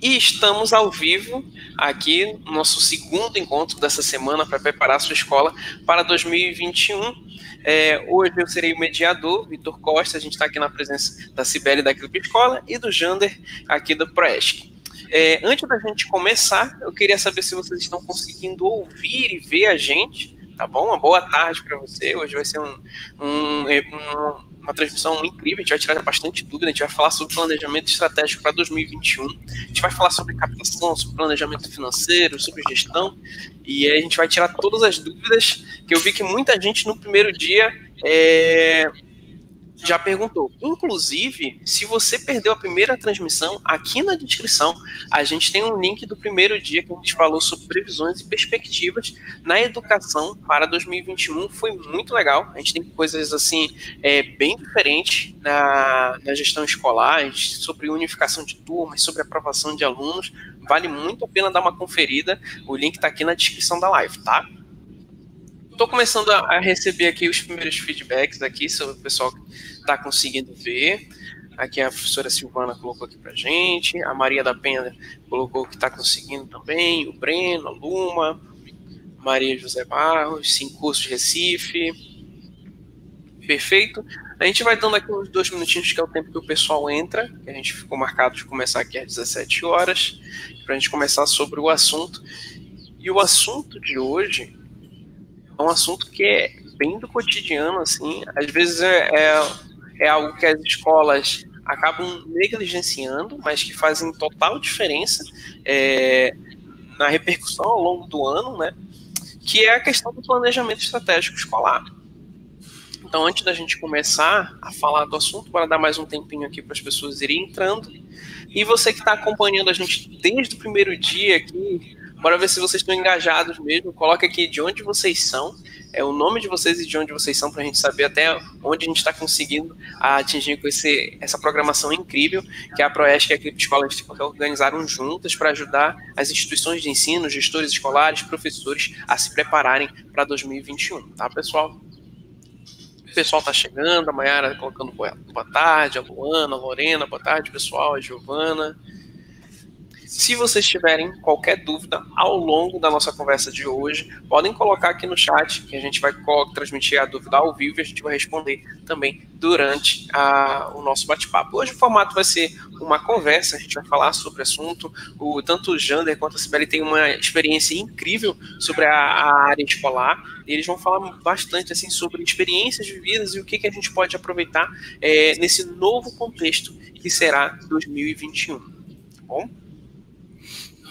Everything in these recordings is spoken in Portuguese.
E estamos ao vivo aqui no nosso segundo encontro dessa semana para preparar a sua escola para 2021. Hoje eu serei o mediador, Vitor Costa. A gente está aqui na presença da Cibele da Clipe Escola e do Jander aqui do Proesc. Antes da gente começar, eu queria saber se vocês estão conseguindo ouvir e ver a gente, tá bom? Uma boa tarde para você. Hoje vai ser uma transmissão incrível. A gente vai tirar bastante dúvida. A gente vai falar sobre planejamento estratégico para 2021. A gente vai falar sobre captação, sobre planejamento financeiro, sobre gestão. E aí a gente vai tirar todas as dúvidas, que eu vi que muita gente no primeiro dia já perguntou. Inclusive, se você perdeu a primeira transmissão, aqui na descrição a gente tem um link do primeiro dia que a gente falou sobre previsões e perspectivas na educação para 2021. Foi muito legal. A gente tem coisas assim bem diferentes na gestão escolar, sobre unificação de turmas, sobre aprovação de alunos. Vale muito a pena dar uma conferida. O link está aqui na descrição da live, tá? Estou começando a receber aqui os primeiros feedbacks aqui sobre o pessoal que está conseguindo ver. Aqui a professora Silvana colocou aqui pra gente, a Maria da Penha colocou que está conseguindo também, o Breno, a Luma, Maria José Barros, 5 cursos de Recife. Perfeito. A gente vai dando aqui uns 2 minutinhos, que é o tempo que o pessoal entra, que a gente ficou marcado de começar aqui às 17 horas, para a gente começar sobre o assunto. E o assunto de hoje é um assunto que é bem do cotidiano, assim. Às vezes é algo que as escolas acabam negligenciando, mas que fazem total diferença na repercussão ao longo do ano, né? Que é a questão do planejamento estratégico escolar. Então, antes da gente começar a falar do assunto, para dar mais um tempinho aqui para as pessoas irem entrando, e você que está acompanhando a gente desde o primeiro dia aqui, bora ver se vocês estão engajados mesmo. Coloca aqui de onde vocês são, o nome de vocês e de onde vocês são, para a gente saber até onde a gente está conseguindo atingir com essa programação incrível que a Proesc e a Clipe Escola organizaram juntas para ajudar as instituições de ensino, gestores escolares, professores a se prepararem para 2021, tá, pessoal? O pessoal está chegando, a Mayara colocando boa tarde, a Luana, a Lorena, boa tarde, pessoal, a Giovana. Se vocês tiverem qualquer dúvida ao longo da nossa conversa de hoje, podem colocar aqui no chat, que a gente vai transmitir a dúvida ao vivo e a gente vai responder também durante o nosso bate-papo. Hoje o formato vai ser uma conversa, a gente vai falar sobre o assunto. Tanto o Jander quanto a Cibele têm uma experiência incrível sobre a área escolar, e eles vão falar bastante assim, sobre experiências vividas e o que a gente pode aproveitar nesse novo contexto que será 2021, tá bom?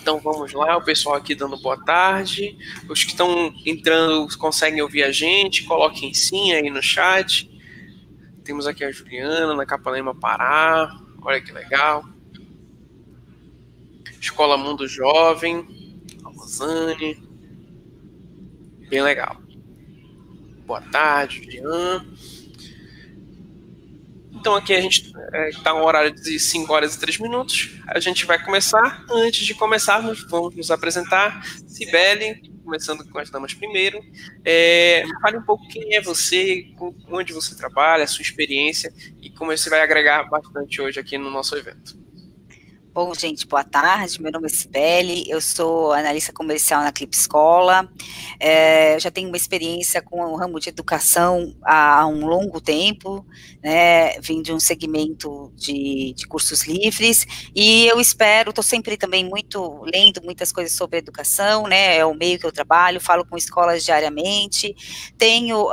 Então vamos lá, o pessoal aqui dando boa tarde. Os que estão entrando conseguem ouvir a gente, coloquem sim aí no chat. Temos aqui a Juliana, na Capalema, Pará. Olha que legal. Escola Mundo Jovem, a Rosane. Bem legal. Boa tarde, Juliana. Então aqui a gente está um horário de 5 horas e 3 minutos. A gente vai começar. Antes de começarmos, vamos nos apresentar. Cibele, começando com as damas primeiro. Fale um pouco quem é você, onde você trabalha, a sua experiência e como você vai agregar bastante hoje aqui no nosso evento. Bom, gente, boa tarde, meu nome é Cibele, eu sou analista comercial na Clipe Escola, eu já tenho uma experiência com o ramo de educação há um longo tempo, né, vim de um segmento de cursos livres, e eu espero, estou sempre também lendo muitas coisas sobre educação, né, é o meio que eu trabalho, falo com escolas diariamente, tenho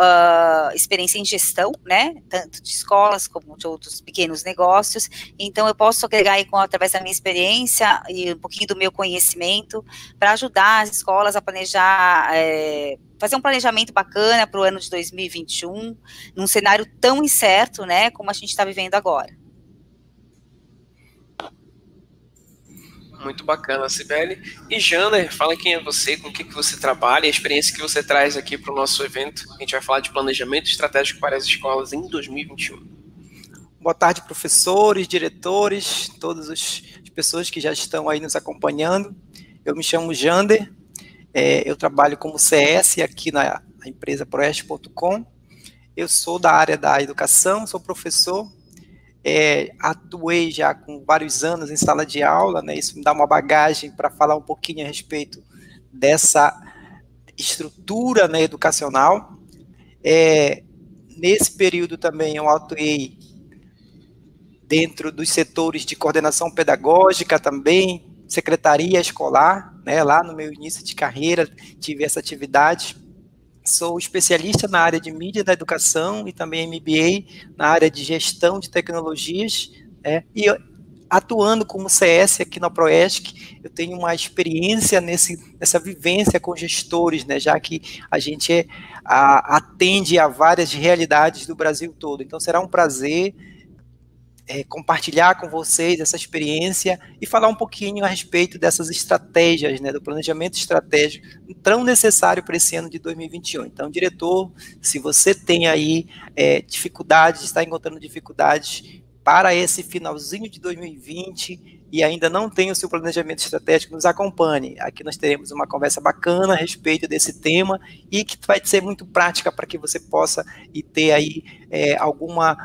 experiência em gestão, né, tanto de escolas como de outros pequenos negócios, então eu posso agregar aí através da minha experiência e um pouquinho do meu conhecimento para ajudar as escolas a planejar, fazer um planejamento bacana para o ano de 2021, num cenário tão incerto, né, como a gente está vivendo agora. Muito bacana, Cibele. E Jander, fala quem é você, com o que você trabalha, a experiência que você traz aqui para o nosso evento. A gente vai falar de planejamento estratégico para as escolas em 2021. Boa tarde, professores, diretores, todas as pessoas que já estão aí nos acompanhando. Eu me chamo Jander, eu trabalho como CS aqui na empresa Proesc.com. Eu sou da área da educação, sou professor, atuei já com vários anos em sala de aula, né? Isso me dá uma bagagem para falar um pouquinho a respeito dessa estrutura, né, educacional. Nesse período também eu atuei dentro dos setores de coordenação pedagógica também, secretaria escolar, né, lá no meu início de carreira tive essa atividade. Sou especialista na área de mídia da educação e também MBA na área de gestão de tecnologias, e atuando como CS aqui na Proesc, eu tenho uma experiência nessa vivência com gestores, né, já que a gente atende a várias realidades do Brasil todo. Então será um prazer compartilhar com vocês essa experiência e falar um pouquinho a respeito dessas estratégias, né, do planejamento estratégico tão necessário para esse ano de 2021. Então, diretor, se você tem aí dificuldades, está encontrando dificuldades para esse finalzinho de 2020 e ainda não tem o seu planejamento estratégico, nos acompanhe. Aqui nós teremos uma conversa bacana a respeito desse tema e que vai ser muito prática para que você possa ter aí alguma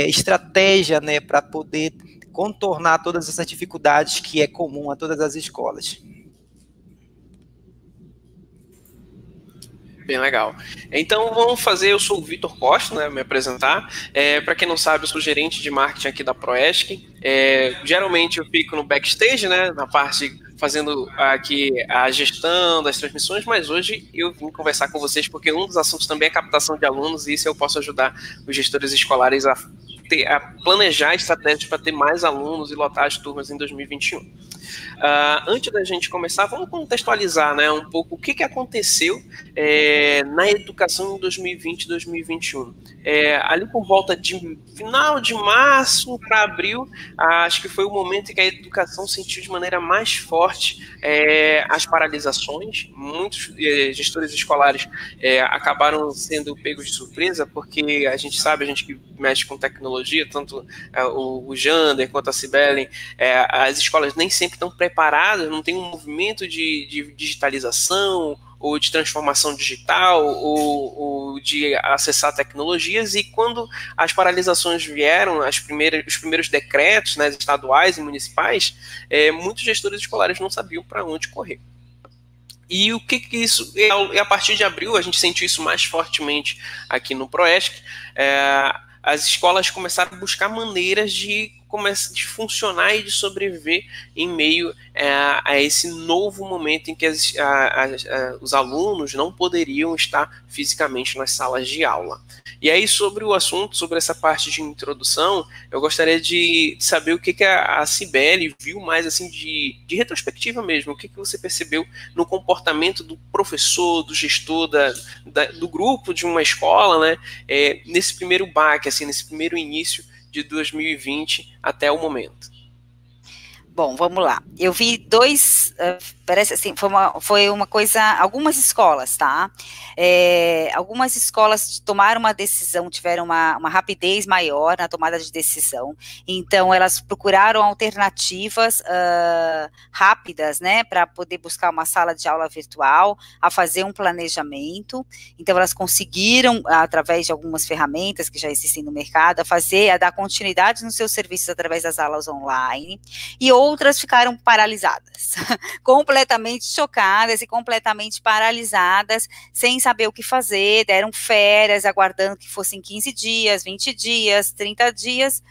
estratégia, né, para poder contornar todas essas dificuldades que é comum a todas as escolas. Bem legal. Então vamos fazer, eu sou o Vitor Costa, né, me apresentar. Para quem não sabe, eu sou gerente de marketing aqui da Proesc. Geralmente eu fico no backstage, né, na parte fazendo aqui a gestão das transmissões, mas hoje eu vim conversar com vocês porque um dos assuntos também é captação de alunos e isso eu posso ajudar os gestores escolares a planejar estratégias para ter mais alunos e lotar as turmas em 2021. Antes da gente começar, vamos contextualizar, né, um pouco o que aconteceu na educação em 2020 e 2021. Ali por volta de final de março para abril, acho que foi o momento em que a educação sentiu de maneira mais forte as paralisações. Muitos gestores escolares acabaram sendo pegos de surpresa, porque a gente sabe, a gente que mexe com tecnologia, tanto o Jander quanto a Cibele, as escolas nem sempre estão preparadas, não tem um movimento de digitalização ou de transformação digital ou de acessar tecnologias, e quando as paralisações vieram, os primeiros decretos, né, estaduais e municipais, muitos gestores escolares não sabiam para onde correr. E o que isso, a partir de abril, a gente sentiu isso mais fortemente aqui no Proesc, as escolas começaram a buscar maneiras de funcionar e de sobreviver em meio a esse novo momento em que os alunos não poderiam estar fisicamente nas salas de aula. E aí, sobre o assunto, sobre essa parte de introdução, eu gostaria de saber o que a Cibele viu mais assim de retrospectiva mesmo, o que você percebeu no comportamento do professor, do gestor, do grupo de uma escola, né, nesse primeiro baque, assim, nesse primeiro início de 2020 até o momento. Bom, vamos lá. Eu vi parece assim, foi uma coisa, algumas escolas, tá? Algumas escolas tomaram uma decisão, tiveram uma rapidez maior na tomada de decisão, então elas procuraram alternativas rápidas, né, para poder buscar uma sala de aula virtual, a fazer um planejamento. Então elas conseguiram, através de algumas ferramentas que já existem no mercado, a dar continuidade nos seus serviços através das aulas online, e outras ficaram paralisadas, completamente chocadas e completamente paralisadas, sem saber o que fazer, deram férias, aguardando que fossem 15 dias, 20 dias, 30 dias,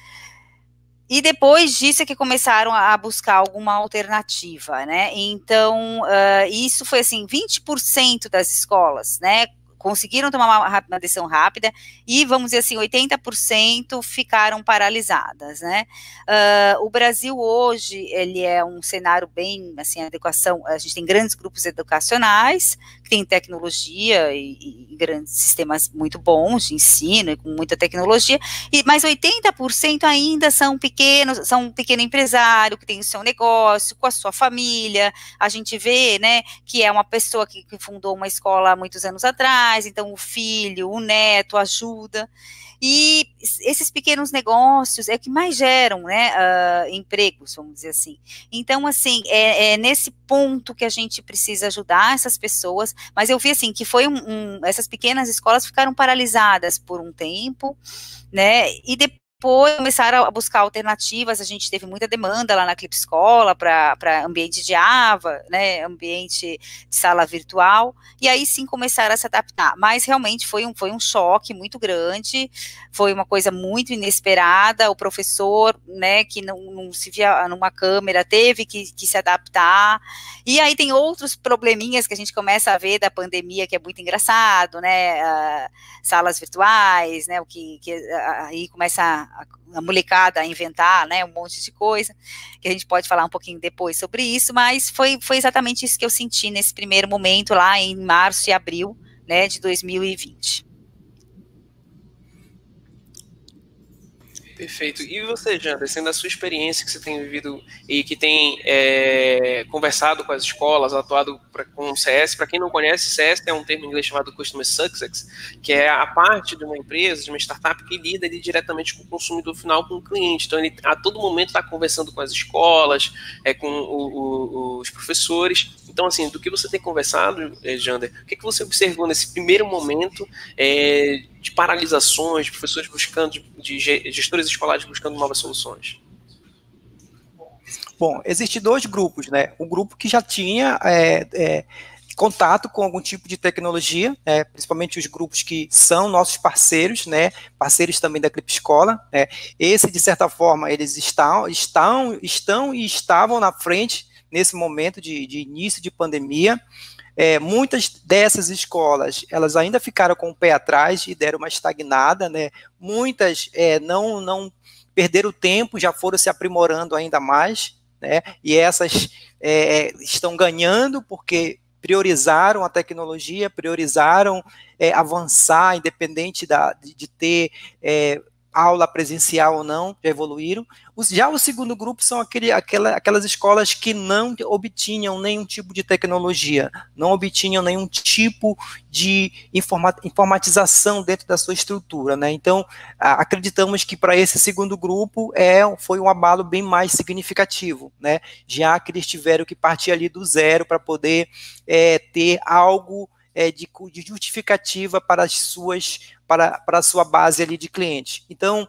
e depois disso é que começaram a buscar alguma alternativa, né? Então, isso foi assim, 20% das escolas, né, conseguiram tomar uma decisão rápida, e, vamos dizer assim, 80% ficaram paralisadas, né? O Brasil hoje, ele é um cenário bem, assim, a gente tem grandes grupos educacionais, que tem tecnologia e grandes sistemas muito bons de ensino, e com muita tecnologia, mas 80% ainda são um pequeno empresário, que tem o seu negócio, com a sua família. A gente vê, né, que é uma pessoa que fundou uma escola há muitos anos atrás, então o filho, o neto ajuda, e esses pequenos negócios é que mais geram, né, empregos, vamos dizer assim. Então, assim, é nesse ponto que a gente precisa ajudar essas pessoas, mas eu vi, assim, que foi essas pequenas escolas ficaram paralisadas por um tempo, né, e depois depois começaram a buscar alternativas, a gente teve muita demanda lá na Clip Escola para ambiente de AVA, né, ambiente de sala virtual, e aí sim começaram a se adaptar, mas realmente foi um choque muito grande, foi uma coisa muito inesperada, o professor, né, que não se via numa câmera, teve que se adaptar, e aí tem outros probleminhas que a gente começa a ver da pandemia, que é muito engraçado, né, salas virtuais, né, o que aí começa a molecada a inventar, né, um monte de coisa, que a gente pode falar um pouquinho depois sobre isso, mas foi exatamente isso que eu senti nesse primeiro momento, lá em março e abril, né, de 2020. Perfeito. E você, Jander, sendo a sua experiência que você tem vivido e que tem conversado com as escolas, atuado com o CS, para quem não conhece, CS é um termo em inglês chamado Customer Success, que é a parte de uma empresa, de uma startup que lida ali diretamente com o consumidor final, com o cliente. Então, ele a todo momento está conversando com as escolas, com os professores. Então, assim, do que você tem conversado, Jander, o que você observou nesse primeiro momento de paralisações, de professores buscando, de gestores escolares buscando novas soluções? Bom, existem dois grupos, né? Um grupo que já tinha contato com algum tipo de tecnologia, principalmente os grupos que são nossos parceiros, né? Parceiros também da Clip Escola. Esse, de certa forma, eles estão e estavam na frente nesse momento de início de pandemia. Muitas dessas escolas, elas ainda ficaram com o pé atrás e deram uma estagnada, né? Muitas não perderam tempo, já foram se aprimorando ainda mais, né? E essas estão ganhando porque priorizaram a tecnologia, priorizaram avançar, independente de ter aula presencial ou não, já evoluíram. Já o segundo grupo são aquelas escolas que não obtinham nenhum tipo de tecnologia, não obtinham nenhum tipo de informatização dentro da sua estrutura, né? Então, acreditamos que para esse segundo grupo foi um abalo bem mais significativo, né? Já que eles tiveram que partir ali do zero para poder ter algo de justificativa para a sua base ali de clientes. Então,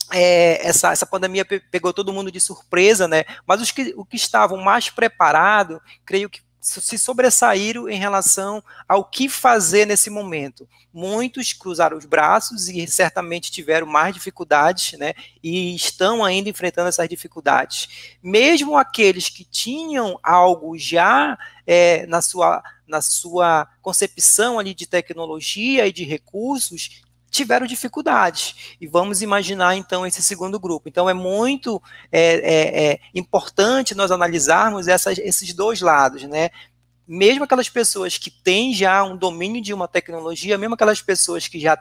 essa pandemia pegou todo mundo de surpresa, né? Mas os que estavam mais preparados, creio que se sobressaíram em relação ao que fazer nesse momento. Muitos cruzaram os braços e certamente tiveram mais dificuldades, né? E estão ainda enfrentando essas dificuldades. Mesmo aqueles que tinham algo já na sua concepção ali de tecnologia e de recursos, tiveram dificuldades, e vamos imaginar então esse segundo grupo. Então é muito importante nós analisarmos esses dois lados, né? Mesmo aquelas pessoas que têm já um domínio de uma tecnologia, mesmo aquelas pessoas que já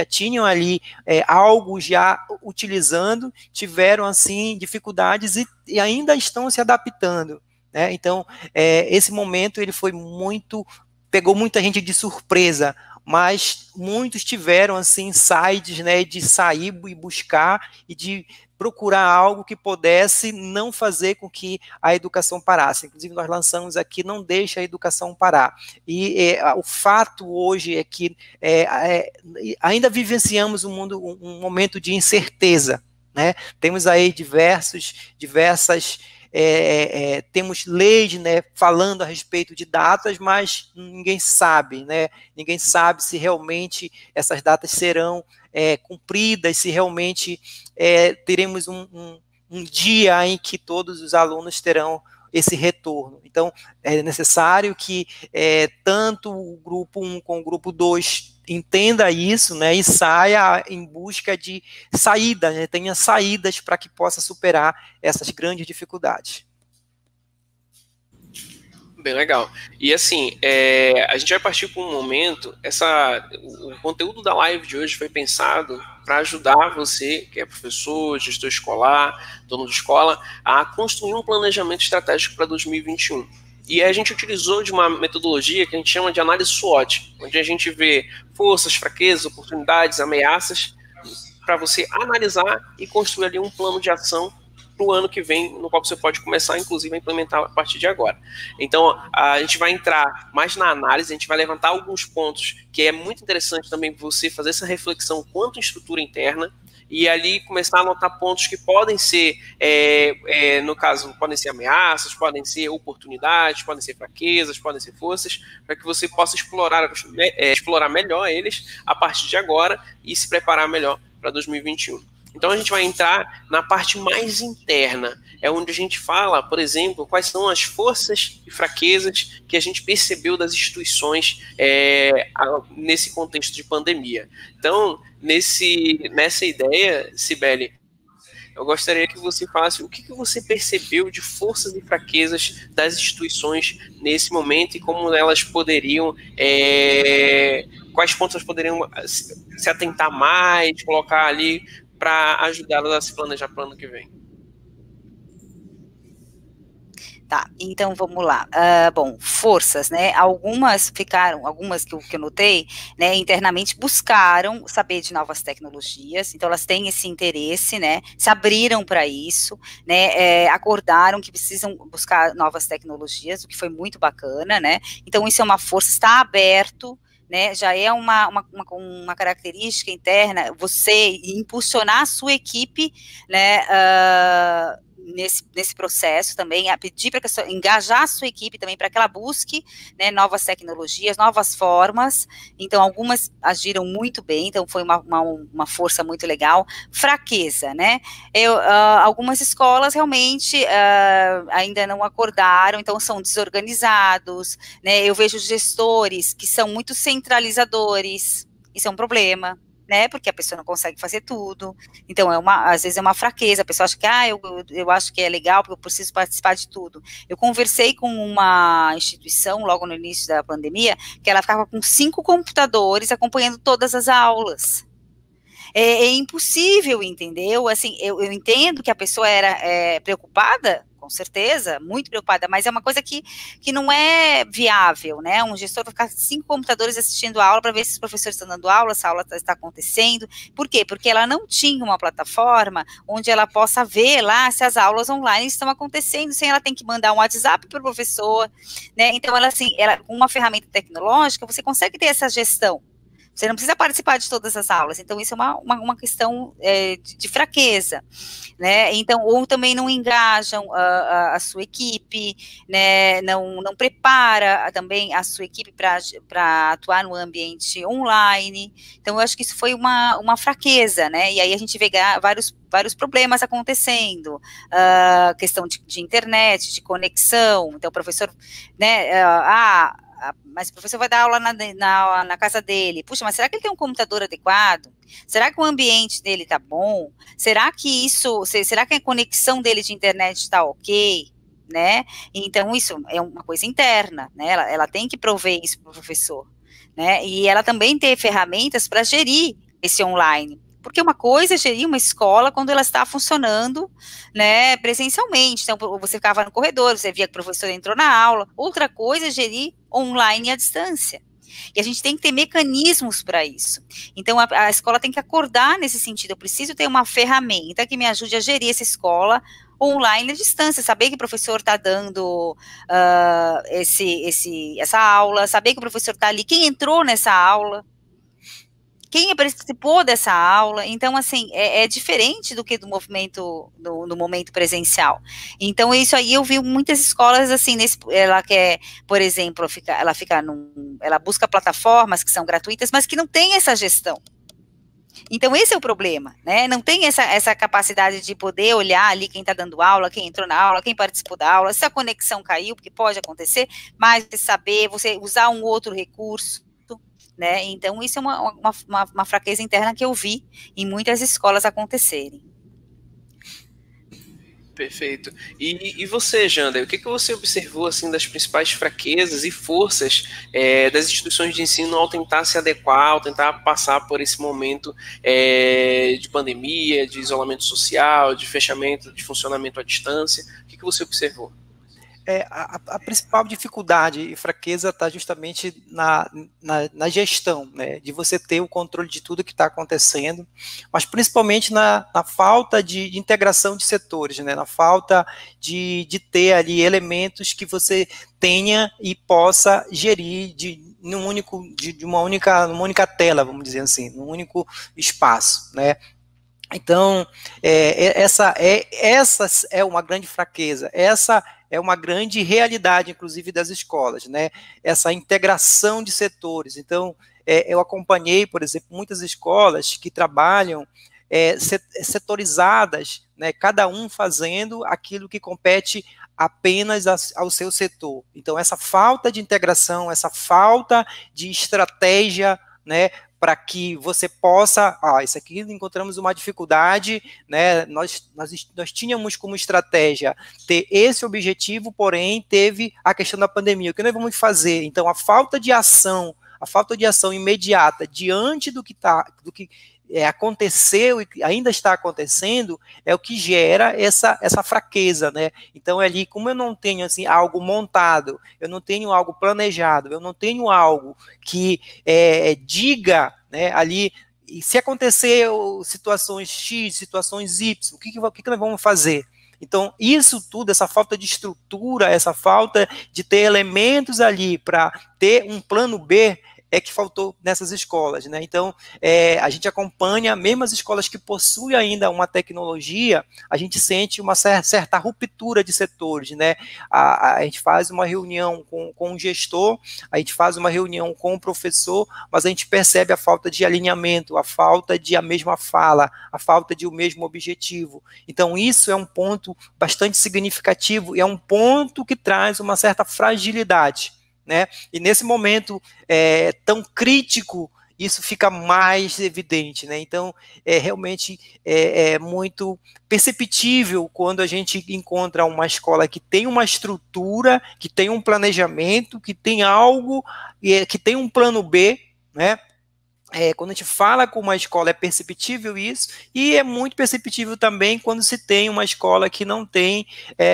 tinham ali algo já utilizando, tiveram assim dificuldades e ainda estão se adaptando, né? Então esse momento ele pegou muita gente de surpresa, mas muitos tiveram assim insights, né, de sair e buscar e de procurar algo que pudesse não fazer com que a educação parasse. Inclusive nós lançamos aqui Não Deixa a Educação Parar. E o fato hoje é que ainda vivenciamos um momento de incerteza, né? Temos aí diversas temos leis, né, falando a respeito de datas, mas ninguém sabe, né? Ninguém sabe se realmente essas datas serão cumpridas, se realmente teremos um dia em que todos os alunos terão esse retorno. Então, é necessário que tanto o grupo 1 como o grupo 2 entenda isso, né, e saia em busca de saídas, né, tenha saídas para que possa superar essas grandes dificuldades. Bem legal. E assim, a gente vai partir para um momento, o conteúdo da live de hoje foi pensado para ajudar você, que é professor, gestor escolar, dono de escola, a construir um planejamento estratégico para 2021. E a gente utilizou de uma metodologia que a gente chama de análise SWOT, onde a gente vê forças, fraquezas, oportunidades, ameaças, para você analisar e construir ali um plano de ação para o ano que vem, no qual você pode começar, inclusive, a implementar a partir de agora. Então, a gente vai entrar mais na análise, a gente vai levantar alguns pontos que é muito interessante também você fazer essa reflexão quanto à estrutura interna e ali começar a anotar pontos que podem ser, no caso, podem ser ameaças, podem ser oportunidades, podem ser fraquezas, podem ser forças, para que você possa explorar melhor eles a partir de agora e se preparar melhor para 2021. Então a gente vai entrar na parte mais interna, é onde a gente fala, por exemplo, quais são as forças e fraquezas que a gente percebeu das instituições nesse contexto de pandemia. Então, nessa ideia, Cibele, eu gostaria que você falasse o que você percebeu de forças e fraquezas das instituições nesse momento e como elas poderiam, quais pontos elas poderiam se atentar mais, colocar ali para ajudá-las a se planejar para o ano que vem. Tá, então vamos lá. Bom, forças, né? Algumas que eu notei, né, internamente buscaram saber de novas tecnologias, então elas têm esse interesse, né? Se abriram para isso, né? Acordaram que precisam buscar novas tecnologias, o que foi muito bacana, né? Então isso é uma força, está aberto, né, já é uma característica interna, você impulsionar a sua equipe, né, nesse processo também, a pedir para engajar a sua equipe também para que ela busque, né, novas tecnologias, novas formas. Então algumas agiram muito bem, então foi uma força muito legal. Fraqueza, né, algumas escolas realmente ainda não acordaram, então são desorganizados, né, eu vejo gestores que são muito centralizadores, isso é um problema, né, porque a pessoa não consegue fazer tudo, então às vezes é uma fraqueza, a pessoa acha que, eu acho que é legal, porque eu preciso participar de tudo. Eu conversei com uma instituição, logo no início da pandemia, que ela ficava com 5 computadores, acompanhando todas as aulas. É impossível, entendeu? Assim, eu entendo que a pessoa era preocupada, com certeza, muito preocupada, mas é uma coisa que não é viável, né? Um gestor vai ficar 5 computadores assistindo a aula para ver se os professores estão dando aula, se a aula está acontecendo. Por quê? Porque ela não tinha uma plataforma onde ela possa ver lá se as aulas online estão acontecendo, sem ela ter que mandar um WhatsApp para o professor, né? Então, com uma ferramenta tecnológica, você consegue ter essa gestão. Você não precisa participar de todas as aulas, então isso é uma questão de fraqueza, né? Então, ou também não engajam a sua equipe, né? Não prepara também a sua equipe para atuar no ambiente online. Então, eu acho que isso foi uma fraqueza, né? E aí a gente vê vários problemas acontecendo, questão de internet, de conexão. Então, o professor, né? Mas o professor vai dar aula na casa dele. Puxa, mas será que ele tem um computador adequado? Será que o ambiente dele está bom? Será que a conexão dele de internet está ok? Né? Então, isso é uma coisa interna, né? Ela tem que prover isso para o professor, né? E ela também ter ferramentas para gerir esse online. Porque uma coisa é gerir uma escola quando ela está funcionando, né, presencialmente. Então, você ficava no corredor, você via que o professor entrou na aula. Outra coisa é gerir online à distância. E a gente tem que ter mecanismos para isso. Então, a escola tem que acordar nesse sentido. Eu preciso ter uma ferramenta que me ajude a gerir essa escola online à distância, saber que o professor está dando essa aula, saber que o professor está ali, quem entrou nessa aula, quem participou dessa aula. Então, assim, é diferente do que no momento presencial. Então, isso aí eu vi muitas escolas, assim, ela quer, por exemplo, ela busca plataformas que são gratuitas, mas que não tem essa gestão. Então, esse é o problema, né? Não tem essa capacidade de poder olhar ali quem está dando aula, quem entrou na aula, quem participou da aula, se a conexão caiu, porque pode acontecer, mas saber, você usar um outro recurso, né? Então, isso é uma fraqueza interna que eu vi em muitas escolas acontecerem. Perfeito. E você, Jander, o que você observou assim, das principais fraquezas e forças das instituições de ensino ao tentar se adequar, ao tentar passar por esse momento de pandemia, de isolamento social, de fechamento, de funcionamento à distância? O que você observou? A principal dificuldade e fraqueza está justamente na gestão, né, de você ter o controle de tudo que está acontecendo, mas principalmente na falta de integração de setores, né, na falta de ter ali elementos que você tenha e possa gerir numa única tela, vamos dizer assim, num único espaço, né. Então, essa é uma grande fraqueza, essa é uma grande realidade, inclusive, das escolas, né? Essa integração de setores. Então, eu acompanhei, por exemplo, muitas escolas que trabalham setorizadas, né? Cada um fazendo aquilo que compete apenas ao seu setor. Então, essa falta de integração, essa falta de estratégia, né, para que você possa, isso aqui encontramos uma dificuldade, né, nós tínhamos como estratégia ter esse objetivo, porém teve a questão da pandemia, o que nós vamos fazer? Então, a falta de ação imediata diante do que aconteceu e ainda está acontecendo, é o que gera essa fraqueza, né? Então, ali, como eu não tenho assim, algo montado, eu não tenho algo planejado, eu não tenho algo que diga, né, ali, e se acontecer situações X, situações Y, o que nós vamos fazer? Então, isso tudo, essa falta de estrutura, essa falta de ter elementos ali para ter um plano B, é que faltou nessas escolas, né? Então, a gente acompanha, mesmo as escolas que possuem ainda uma tecnologia, a gente sente uma certa ruptura de setores, né? A gente faz uma reunião com o gestor, a gente faz uma reunião com o professor, mas a gente percebe a falta de alinhamento, a falta de a mesma fala, a falta de o mesmo objetivo. Então, isso é um ponto bastante significativo e é um ponto que traz uma certa fragilidade, né? E nesse momento tão crítico, isso fica mais evidente, né? Então, realmente muito perceptível quando a gente encontra uma escola que tem uma estrutura, que tem um planejamento, que tem algo, que tem um plano B, né? Quando a gente fala com uma escola é perceptível isso, e é muito perceptível também quando se tem uma escola que não tem,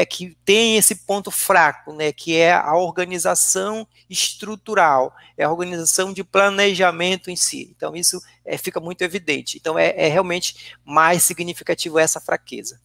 que tem esse ponto fraco, né, que é a organização estrutural, é a organização de planejamento em si. Então isso fica muito evidente. Então é realmente mais significativo essa fraqueza.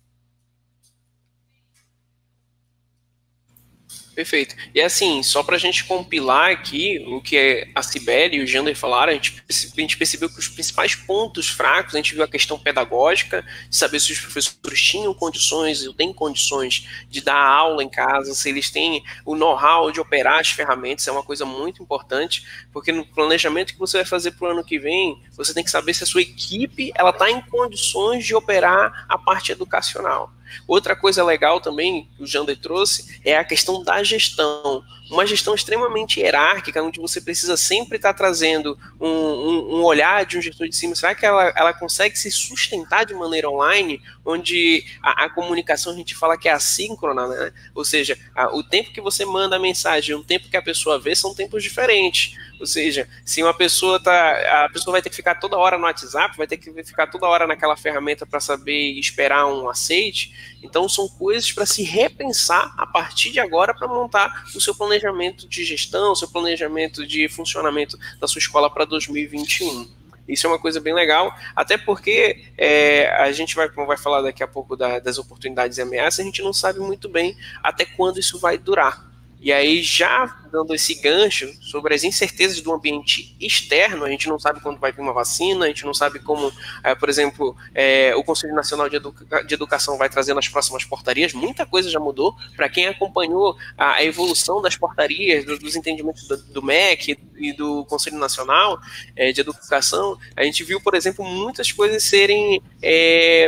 Perfeito. E assim, só para a gente compilar aqui o que a Cibele e o Jander falaram, a gente percebeu que os principais pontos fracos, a gente viu a questão pedagógica, de saber se os professores tinham condições ou têm condições de dar aula em casa, se eles têm o know-how de operar as ferramentas, é uma coisa muito importante, porque no planejamento que você vai fazer para o ano que vem, você tem que saber se a sua equipe está em condições de operar a parte educacional. Outra coisa legal também que o Jander trouxe é a questão da gestão. Uma gestão extremamente hierárquica, onde você precisa sempre estar trazendo um olhar de um gestor de cima. Será que ela consegue se sustentar de maneira online, onde a comunicação a gente fala que é assíncrona, né? Ou seja, o tempo que você manda a mensagem e o tempo que a pessoa vê são tempos diferentes. Ou seja, se uma pessoa a pessoa vai ter que ficar toda hora no WhatsApp, vai ter que ficar toda hora naquela ferramenta para saber esperar um aceite. Então são coisas para se repensar a partir de agora para montar o seu planejamento de gestão, o seu planejamento de funcionamento da sua escola para 2021. Isso é uma coisa bem legal, até porque a gente vai falar daqui a pouco das oportunidades e ameaças, a gente não sabe muito bem até quando isso vai durar. E aí, já dando esse gancho sobre as incertezas do ambiente externo, a gente não sabe quando vai vir uma vacina, a gente não sabe como, por exemplo, o Conselho Nacional de Educação vai trazer nas próximas portarias. Muita coisa já mudou. Para quem acompanhou a evolução das portarias, dos entendimentos do MEC e do Conselho Nacional de Educação, a gente viu, por exemplo, muitas coisas serem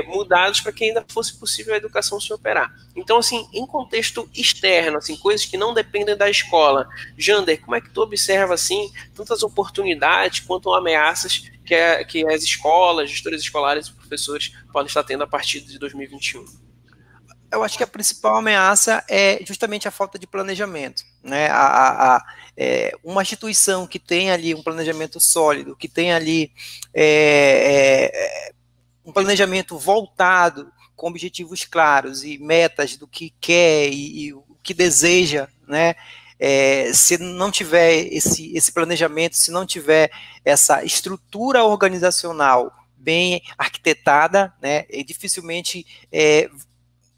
mudadas para que ainda fosse possível a educação se operar. Então, assim, em contexto externo, assim, coisas que não dependem da escola. Jander, como é que tu observa, assim, tantas oportunidades quanto ameaças que as escolas, gestores escolares e professores podem estar tendo a partir de 2021? Eu acho que a principal ameaça é justamente a falta de planejamento, né? Uma instituição que tem ali um planejamento sólido, que tem ali um planejamento voltado com objetivos claros e metas do que quer e o que deseja, né? Se não tiver esse planejamento, se não tiver essa estrutura organizacional bem arquitetada, né, dificilmente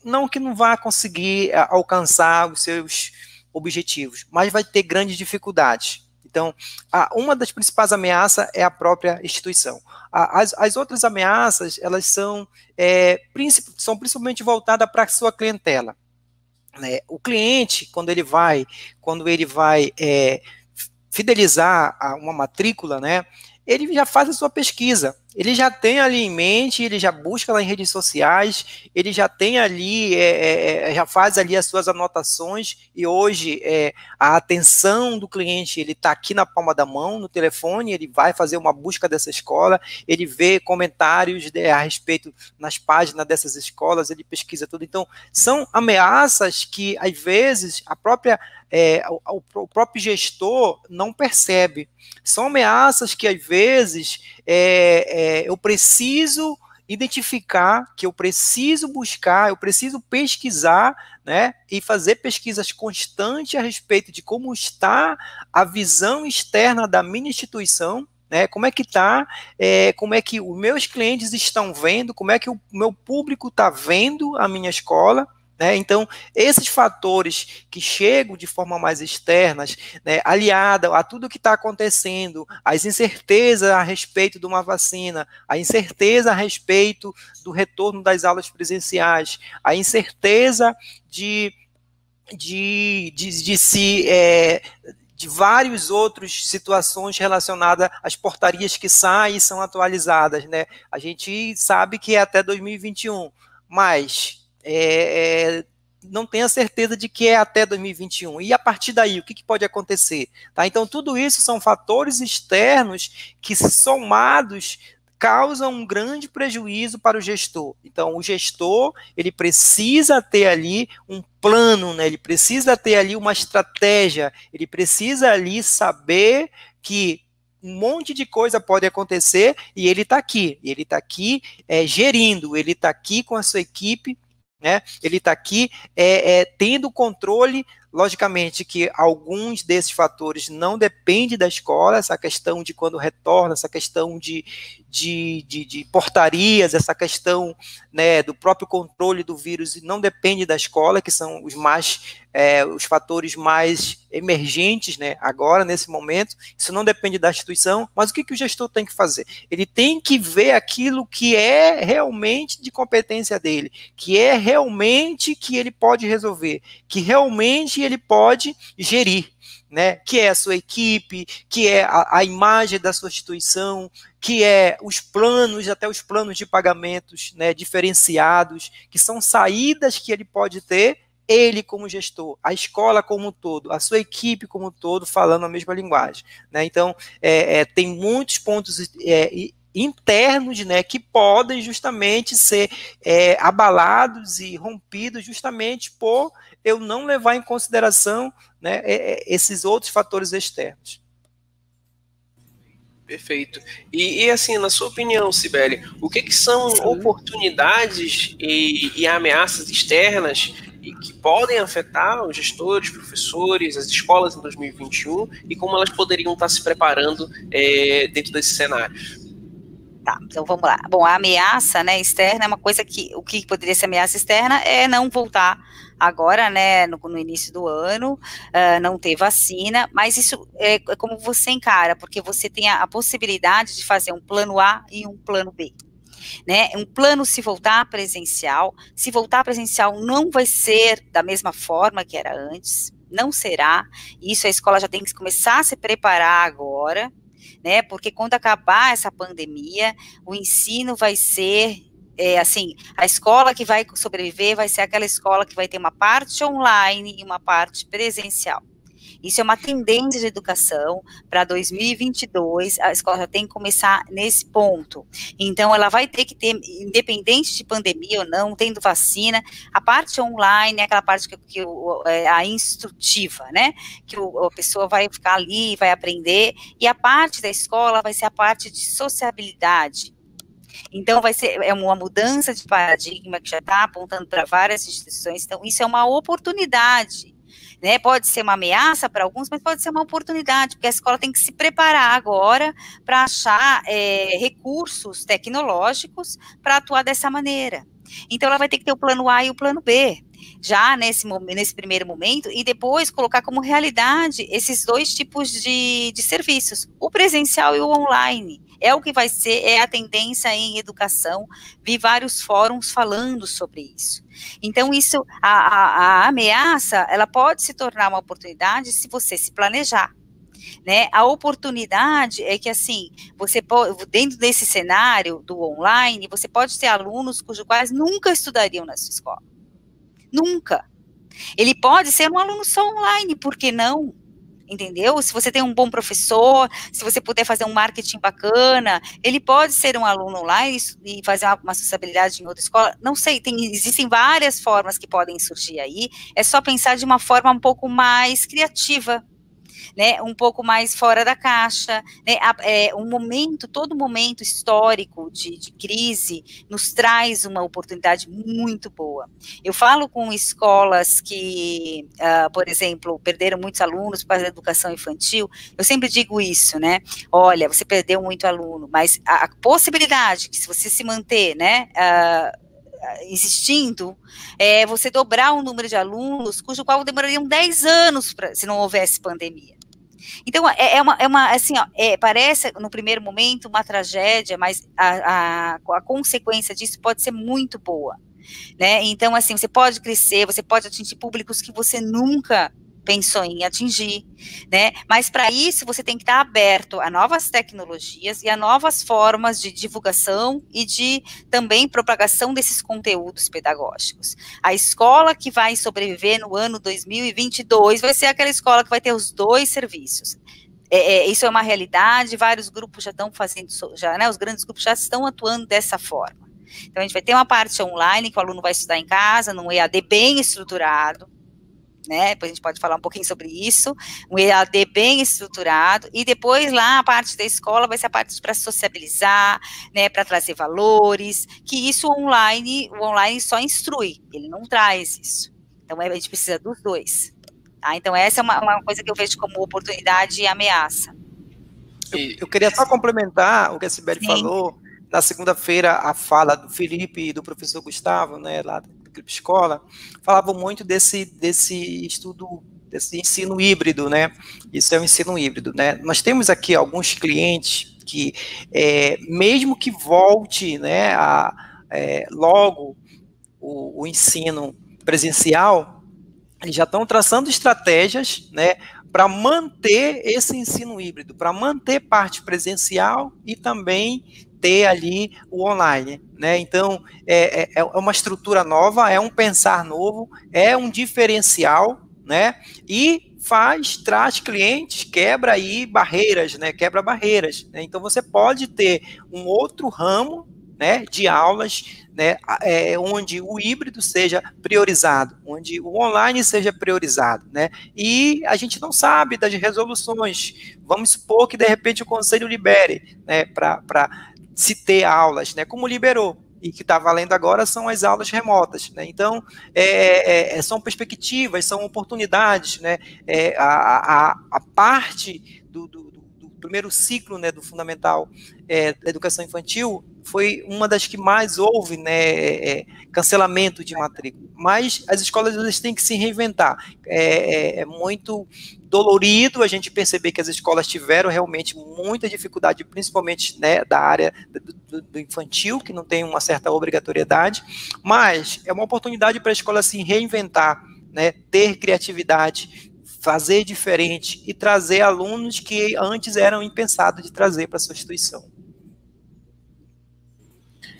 não que não vá conseguir alcançar os seus objetivos, mas vai ter grandes dificuldades. Então, uma das principais ameaças é a própria instituição. As outras ameaças, elas são principalmente voltadas para a sua clientela. Né? O cliente, quando ele vai fidelizar uma matrícula, né, ele já faz a sua pesquisa, ele já tem ali em mente, ele já busca lá em redes sociais, ele já tem ali, já faz ali as suas anotações, e hoje a atenção do cliente, ele está aqui na palma da mão, no telefone, ele vai fazer uma busca dessa escola, ele vê comentários a respeito nas páginas dessas escolas, ele pesquisa tudo. Então, são ameaças que, às vezes, o próprio gestor não percebe. São ameaças que, às vezes, eu preciso identificar, que eu preciso buscar, eu preciso pesquisar, né, e fazer pesquisas constantes a respeito de como está a visão externa da minha instituição, né, como é que está, como é que os meus clientes estão vendo, como é que o meu público está vendo a minha escola, né? Então, esses fatores que chegam de forma mais externas, né, aliada a tudo que está acontecendo, as incertezas a respeito de uma vacina, a incerteza a respeito do retorno das aulas presenciais, a incerteza de várias outras situações relacionadas às portarias que saem e são atualizadas, né? A gente sabe que é até 2021, mas não tenho a certeza de que é até 2021. E a partir daí, o que pode acontecer? Tá? Então, tudo isso são fatores externos que, somados, causam um grande prejuízo para o gestor. Então, o gestor, ele precisa ter ali um plano, né? Ele precisa ter ali uma estratégia, ele precisa ali saber que um monte de coisa pode acontecer e ele está aqui gerindo, ele está aqui com a sua equipe, né? Ele está aqui tendo controle. Logicamente que alguns desses fatores não dependem da escola, essa questão de quando retorna, essa questão de portarias, essa questão, né, do próprio controle do vírus não depende da escola, que são os fatores mais emergentes, né, agora, nesse momento. Isso não depende da instituição, mas o que o gestor tem que fazer? Ele tem que ver aquilo que é realmente de competência dele, que é realmente que ele pode resolver, que realmente ele pode gerir, né, que é a sua equipe, que é a imagem da sua instituição, que é os planos, até os planos de pagamentos, né, diferenciados, que são saídas que ele pode ter, ele como gestor, a escola como um todo, a sua equipe como um todo, falando a mesma linguagem, né? Então, tem muitos pontos internos, né, que podem justamente ser abalados e rompidos justamente por eu não levar em consideração, né, esses outros fatores externos. Perfeito. E assim, na sua opinião, Cibele, o que são oportunidades e ameaças externas que podem afetar os gestores, professores, as escolas em 2021 e como elas poderiam estar se preparando dentro desses cenários? Tá, então vamos lá. Bom, a ameaça, né, externa é uma coisa que, o que poderia ser ameaça externa é não voltar agora, né, no início do ano, não ter vacina, mas isso é como você encara, porque você tem a possibilidade de fazer um plano A e um plano B. Né, um plano se voltar presencial não vai ser da mesma forma que era antes, não será, isso a escola já tem que começar a se preparar agora, né, porque quando acabar essa pandemia, o ensino vai ser, assim, a escola que vai sobreviver vai ser aquela escola que vai ter uma parte online e uma parte presencial. Isso é uma tendência de educação para 2022, a escola já tem que começar nesse ponto. Então, ela vai ter que ter, independente de pandemia ou não, tendo vacina, a parte online é aquela parte a instrutiva, né? Que a pessoa vai ficar ali, vai aprender, e a parte da escola vai ser a parte de sociabilidade. Então, vai ser uma mudança de paradigma que já está apontando para várias instituições, então isso é uma oportunidade. Né, pode ser uma ameaça para alguns, mas pode ser uma oportunidade, porque a escola tem que se preparar agora para achar recursos tecnológicos para atuar dessa maneira. Então, ela vai ter que ter o plano A e o plano B. já nesse primeiro momento, e depois colocar como realidade esses dois tipos de serviços, o presencial e o online. É o que vai ser, é a tendência em educação, vi vários fóruns falando sobre isso. Então, isso, a ameaça, ela pode se tornar uma oportunidade se você se planejar, né? A oportunidade é que, assim, você pode, dentro desse cenário do online, você pode ter alunos cujos quais nunca estudariam na sua escola. Nunca. Ele pode ser um aluno só online, por que não? Entendeu? Se você tem um bom professor, se você puder fazer um marketing bacana, ele pode ser um aluno online e fazer uma sociabilidade em outra escola, não sei, existem várias formas que podem surgir aí, é só pensar de uma forma um pouco mais criativa, né, um pouco mais fora da caixa, né, todo momento histórico de crise nos traz uma oportunidade muito boa. Eu falo com escolas que, por exemplo, perderam muitos alunos por causa da educação infantil, eu sempre digo isso, né, olha, você perdeu muito aluno, mas a possibilidade que se você se manter, né, existindo, você dobrar o número de alunos, cujo qual demorariam 10 anos se não houvesse pandemia. Então, assim, ó, parece, no primeiro momento, uma tragédia, mas a consequência disso pode ser muito boa, né? Então, assim, você pode crescer, você pode atingir públicos que você nunca pensou em atingir, né? Mas para isso você tem que estar aberto a novas tecnologias e a novas formas de divulgação e de também propagação desses conteúdos pedagógicos. A escola que vai sobreviver no ano 2022 vai ser aquela escola que vai ter os dois serviços. Isso é uma realidade, vários grupos já estão fazendo, né, os grandes grupos já estão atuando dessa forma. Então a gente vai ter uma parte online que o aluno vai estudar em casa, num EAD bem estruturado, né, depois a gente pode falar um pouquinho sobre isso, um EAD bem estruturado, e depois lá a parte da escola vai ser a parte para sociabilizar, né, para trazer valores, que isso o online só instrui, ele não traz isso. Então a gente precisa dos dois. Tá? Então essa é uma coisa que eu vejo como oportunidade e ameaça. Eu queria só complementar o que a Sibeli falou. Na segunda-feira, a fala do Felipe e do professor Gustavo, né, lá da Clipe Escola, falavam muito desse estudo, desse ensino híbrido, né? Isso é um ensino híbrido, né? Nós temos aqui alguns clientes que, mesmo que volte, né, logo o ensino presencial, eles já estão traçando estratégias, né, para manter esse ensino híbrido, para manter parte presencial e também ter ali o online, né? Então, é uma estrutura nova, é um pensar novo, é um diferencial, né? E traz clientes, quebra aí barreiras, né? Quebra barreiras, né? Então, você pode ter um outro ramo, né, de aulas, né, onde o híbrido seja priorizado, onde o online seja priorizado, né, e a gente não sabe das resoluções, vamos supor que de repente o Conselho libere, né, para se ter aulas, né, como liberou, e que está valendo agora são as aulas remotas, né, então são perspectivas, são oportunidades, né, a parte do primeiro ciclo, né, do fundamental da educação infantil foi uma das que mais houve, né, cancelamento de matrícula, mas as escolas elas têm que se reinventar, é muito dolorido a gente perceber que as escolas tiveram realmente muita dificuldade, principalmente, né, da área do infantil, que não tem uma certa obrigatoriedade, mas é uma oportunidade para a escola se reinventar, né, ter criatividade, fazer diferente e trazer alunos que antes eram impensados de trazer para a sua instituição.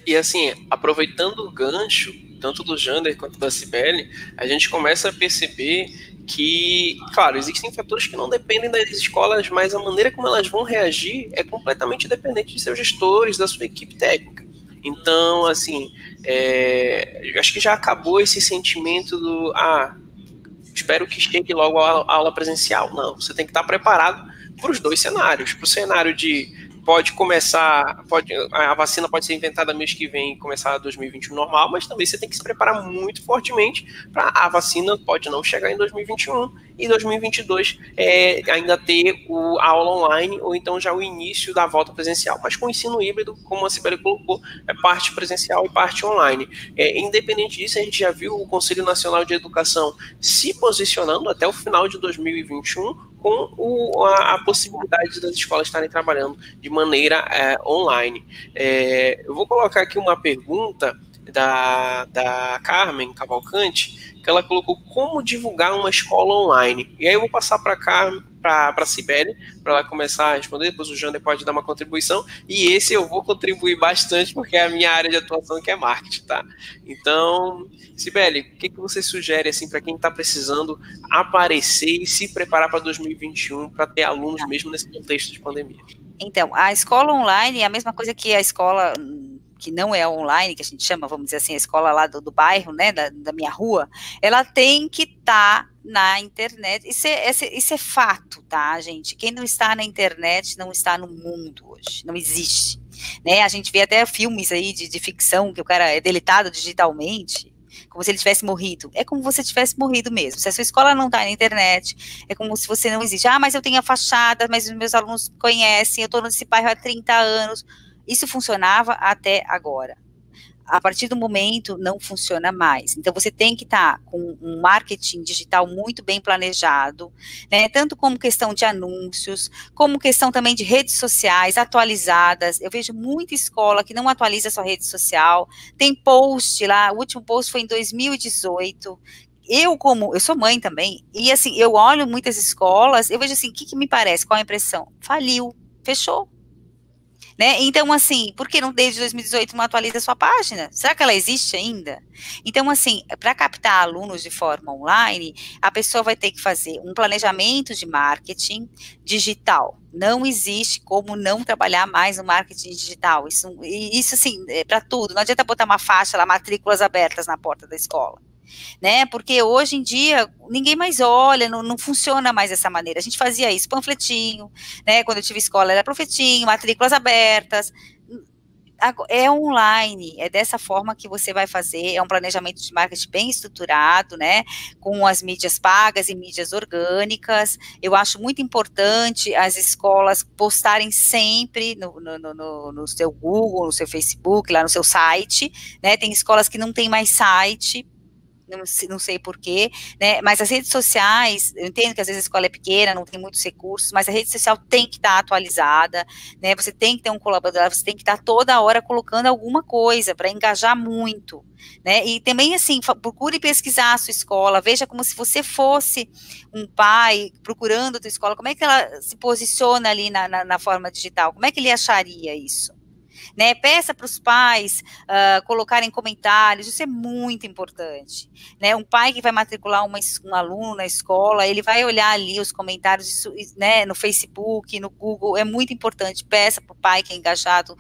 E assim, aproveitando o gancho, tanto do Jander quanto da Sibeli, a gente começa a perceber que, claro, existem fatores que não dependem das escolas, mas a maneira como elas vão reagir é completamente dependente de seus gestores, da sua equipe técnica. Então, assim, eu acho que já acabou esse sentimento do, espero que chegue logo a aula presencial. Não, você tem que estar preparado para os dois cenários, para o cenário de pode começar, a vacina pode ser inventada mês que vem e começar 2021 normal, mas também você tem que se preparar muito fortemente para a vacina pode não chegar em 2021 e 2022 ainda ter a aula online ou então já o início da volta presencial, mas com ensino híbrido, como a Sibeli colocou, parte presencial e parte online. Independente disso, a gente já viu o Conselho Nacional de Educação se posicionando até o final de 2021 com a possibilidade das escolas estarem trabalhando de maneira online. Eu vou colocar aqui uma pergunta da Carmen Cavalcante, que ela colocou como divulgar uma escola online. E aí eu vou passar para a Sibeli, para ela começar a responder, depois o Jander pode dar uma contribuição, e esse eu vou contribuir bastante, porque é a minha área de atuação, que é marketing, tá? Então, Sibeli, o que você sugere assim, para quem está precisando aparecer e se preparar para 2021, para ter alunos mesmo nesse contexto de pandemia? Então, a escola online é a mesma coisa que a escola que não é online, que a gente chama, vamos dizer assim, a escola lá do bairro, né, da minha rua, ela tem que estar na internet. Isso é fato, tá, gente? Quem não está na internet não está no mundo hoje, não existe. Né? A gente vê até filmes aí de ficção, que o cara é deletado digitalmente, como se ele tivesse morrido. É como se você tivesse morrido mesmo. Se a sua escola não está na internet, é como se você não existe. Ah, mas eu tenho a fachada, mas os meus alunos conhecem, eu estou nesse bairro há 30 anos. Isso funcionava até agora. A partir do momento, não funciona mais. Então, você tem que estar com um marketing digital muito bem planejado, né? Tanto como questão de anúncios, como questão também de redes sociais atualizadas. Eu vejo muita escola que não atualiza sua rede social. Tem post lá, o último post foi em 2018. Eu sou mãe também, e assim, eu olho muitas escolas, eu vejo assim, o que me parece, qual a impressão? Faliu, fechou. Né? Então, assim, por que não desde 2018 não atualiza a sua página? Será que ela existe ainda? Então, assim, para captar alunos de forma online, a pessoa vai ter que fazer um planejamento de marketing digital. Não existe como não trabalhar mais no marketing digital. Isso assim, é para tudo. Não adianta botar uma faixa lá, matrículas abertas na porta da escola. Né, porque hoje em dia ninguém mais olha, não funciona mais dessa maneira. A gente fazia isso, panfletinho, né, quando eu tive escola era panfletinho, matrículas abertas, é online, é dessa forma que você vai fazer, é um planejamento de marketing bem estruturado, né, com as mídias pagas e mídias orgânicas. Eu acho muito importante as escolas postarem sempre no seu Google, no seu Facebook, lá no seu site, né, tem escolas que não tem mais site, não sei porquê, né, mas as redes sociais, eu entendo que às vezes a escola é pequena, não tem muitos recursos, mas a rede social tem que estar atualizada, né, você tem que ter um colaborador, você tem que estar toda hora colocando alguma coisa para engajar muito, né, e também assim, procure pesquisar a sua escola, veja como se você fosse um pai procurando a tua escola, como é que ela se posiciona ali na forma digital, como é que ele acharia isso? Né, peça para os pais colocarem comentários, isso é muito importante, né, um pai que vai matricular um aluno na escola, ele vai olhar ali os comentários, isso, né, no Facebook, no Google, é muito importante, peça para o pai que é engajado,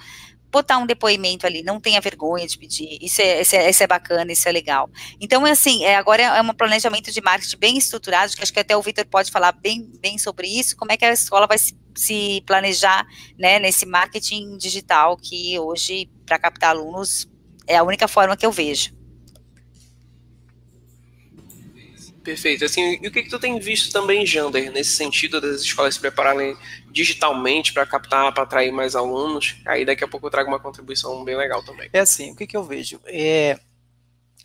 botar um depoimento ali, não tenha vergonha de pedir, isso é bacana, isso é legal. Então, assim, agora é um planejamento de marketing bem estruturado, que acho que até o Vitor pode falar bem sobre isso, como é que a escola vai se planejar, né, nesse marketing digital, que hoje, para captar alunos, é a única forma que eu vejo. Perfeito. Assim, e o que tu tem visto também, Jander, nesse sentido das escolas se prepararem digitalmente para captar, para atrair mais alunos? Aí daqui a pouco eu trago uma contribuição bem legal também. É assim, o que eu vejo?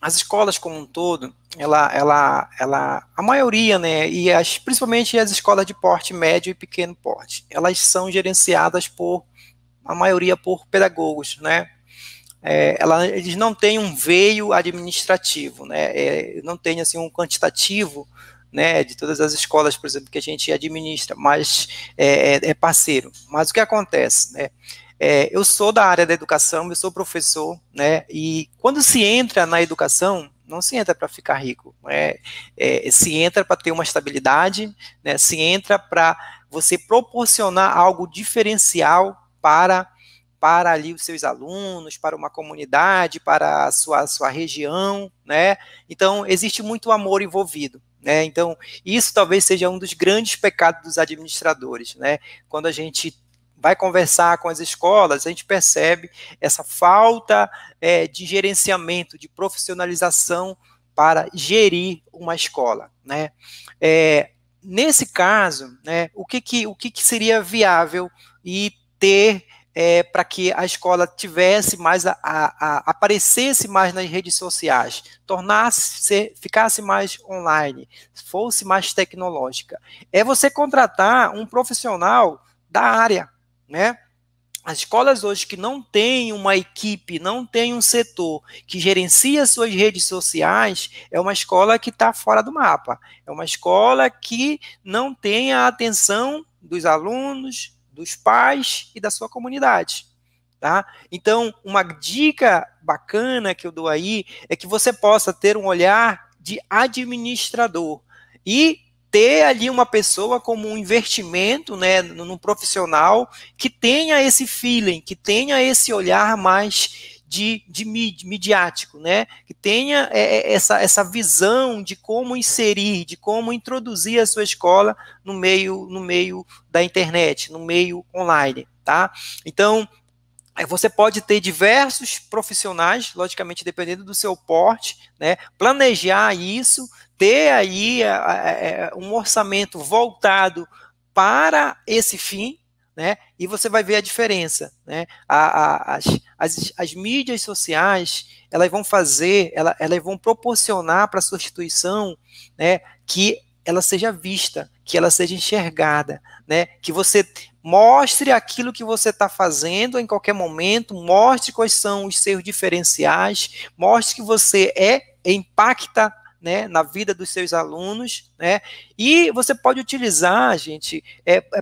As escolas como um todo, a maioria, né, e principalmente as escolas de porte médio e pequeno porte, elas são gerenciadas a maioria por pedagogos, né? Eles não têm um veio administrativo, né? Não tem assim um quantitativo, né, de todas as escolas, por exemplo, que a gente administra, mas é parceiro. Mas o que acontece, né? Eu sou da área da educação, eu sou professor, né? E quando se entra na educação, não se entra para ficar rico, né? Se entra para ter uma estabilidade, né? Se entra para você proporcionar algo diferencial para ali os seus alunos, para uma comunidade, para a sua região, né? Então, existe muito amor envolvido, né? Então, isso talvez seja um dos grandes pecados dos administradores, né? Quando a gente vai conversar com as escolas, a gente percebe essa falta de gerenciamento, de profissionalização para gerir uma escola, né? Nesse caso, né, o que seria viável e ter para que a escola tivesse mais, aparecesse mais nas redes sociais, ficasse mais online, fosse mais tecnológica? É você contratar um profissional da área, né? As escolas hoje que não têm uma equipe, não têm um setor que gerencia suas redes sociais, é uma escola que está fora do mapa. É uma escola que não tem a atenção dos alunos, dos pais e da sua comunidade. Tá? Então, uma dica bacana que eu dou aí é que você possa ter um olhar de administrador e ter ali uma pessoa como um investimento, né, num profissional que tenha esse feeling, que tenha esse olhar mais de midiático, né, que tenha essa visão de como inserir, de como introduzir a sua escola no meio da internet, no meio online, tá? Então, você pode ter diversos profissionais, logicamente dependendo do seu porte, né, planejar isso, ter aí um orçamento voltado para esse fim, né, e você vai ver a diferença, né? As mídias sociais, elas vão proporcionar para a sua instituição, né, que ela seja vista, que ela seja enxergada, né, que você mostre aquilo que você está fazendo em qualquer momento, mostre quais são os seus diferenciais, mostre que você impacta, né, na vida dos seus alunos, né, e você pode utilizar, gente,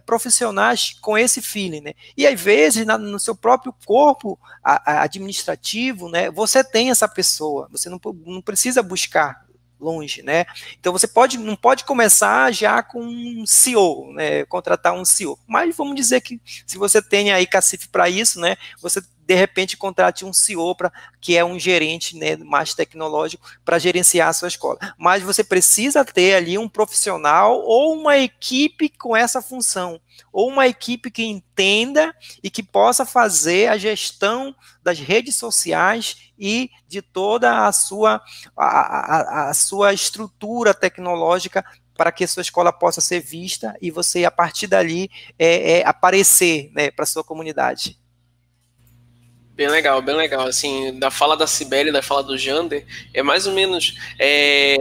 profissionais com esse feeling, né, e às vezes no seu próprio corpo administrativo, né, você tem essa pessoa, você não precisa buscar longe, né? Então você não pode começar já com um CEO, né? Contratar um CEO. Mas vamos dizer que se você tem aí cacife para isso, né? Você de repente contrate um CEO que é um gerente, né, mais tecnológico para gerenciar a sua escola. Mas você precisa ter ali um profissional ou uma equipe com essa função, ou uma equipe que entenda e que possa fazer a gestão das redes sociais e de toda a sua estrutura tecnológica para que a sua escola possa ser vista e você, a partir dali, aparecer, né, para a sua comunidade. Bem legal. Assim, da fala da Cibele, da fala do Jander, é mais ou menos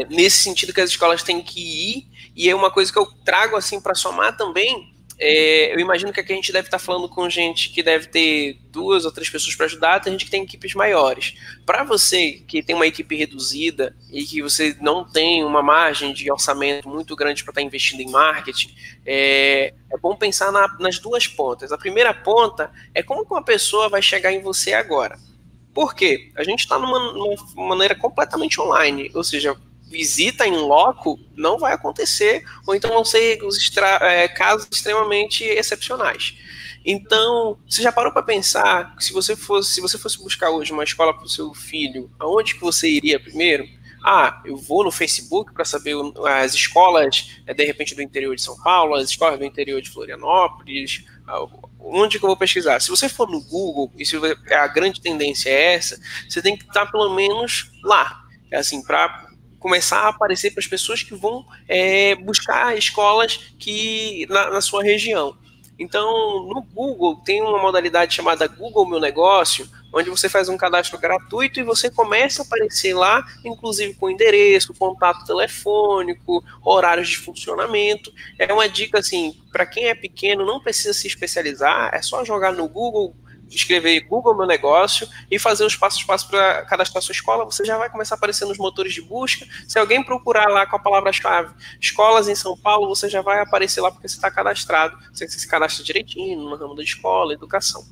nesse sentido que as escolas têm que ir, e é uma coisa que eu trago assim para somar também. Eu imagino que aqui a gente deve estar falando com gente que deve ter 2 ou 3 pessoas para ajudar, tem gente que tem equipes maiores. Para você que tem uma equipe reduzida e que você não tem uma margem de orçamento muito grande para estar investindo em marketing, é bom pensar nas 2 pontas. A primeira ponta é como que uma pessoa vai chegar em você agora. Por quê? A gente está numa maneira completamente online, ou seja, visita em loco não vai acontecer, ou então vão ser casos extremamente excepcionais. Então, você já parou para pensar que se você fosse buscar hoje uma escola para o seu filho, aonde que você iria primeiro? Eu vou no Facebook para saber as escolas, de repente, do interior de São Paulo, as escolas do interior de Florianópolis, onde que eu vou pesquisar? Se você for no Google, e se a grande tendência é essa, você tem que estar pelo menos lá, assim, para começar a aparecer para as pessoas que vão buscar escolas na sua região. Então, no Google, tem uma modalidade chamada Google Meu Negócio, onde você faz um cadastro gratuito e você começa a aparecer lá, inclusive com endereço, contato telefônico, horários de funcionamento. É uma dica, assim, para quem é pequeno, não precisa se especializar, é só jogar no Google, escrever Google Meu Negócio e fazer os passos a passo para cadastrar sua escola. Você já vai começar a aparecer nos motores de busca. Se alguém procurar lá com a palavra-chave escolas em São Paulo, você já vai aparecer lá porque você está cadastrado. Você se cadastra direitinho no ramo da escola, educação.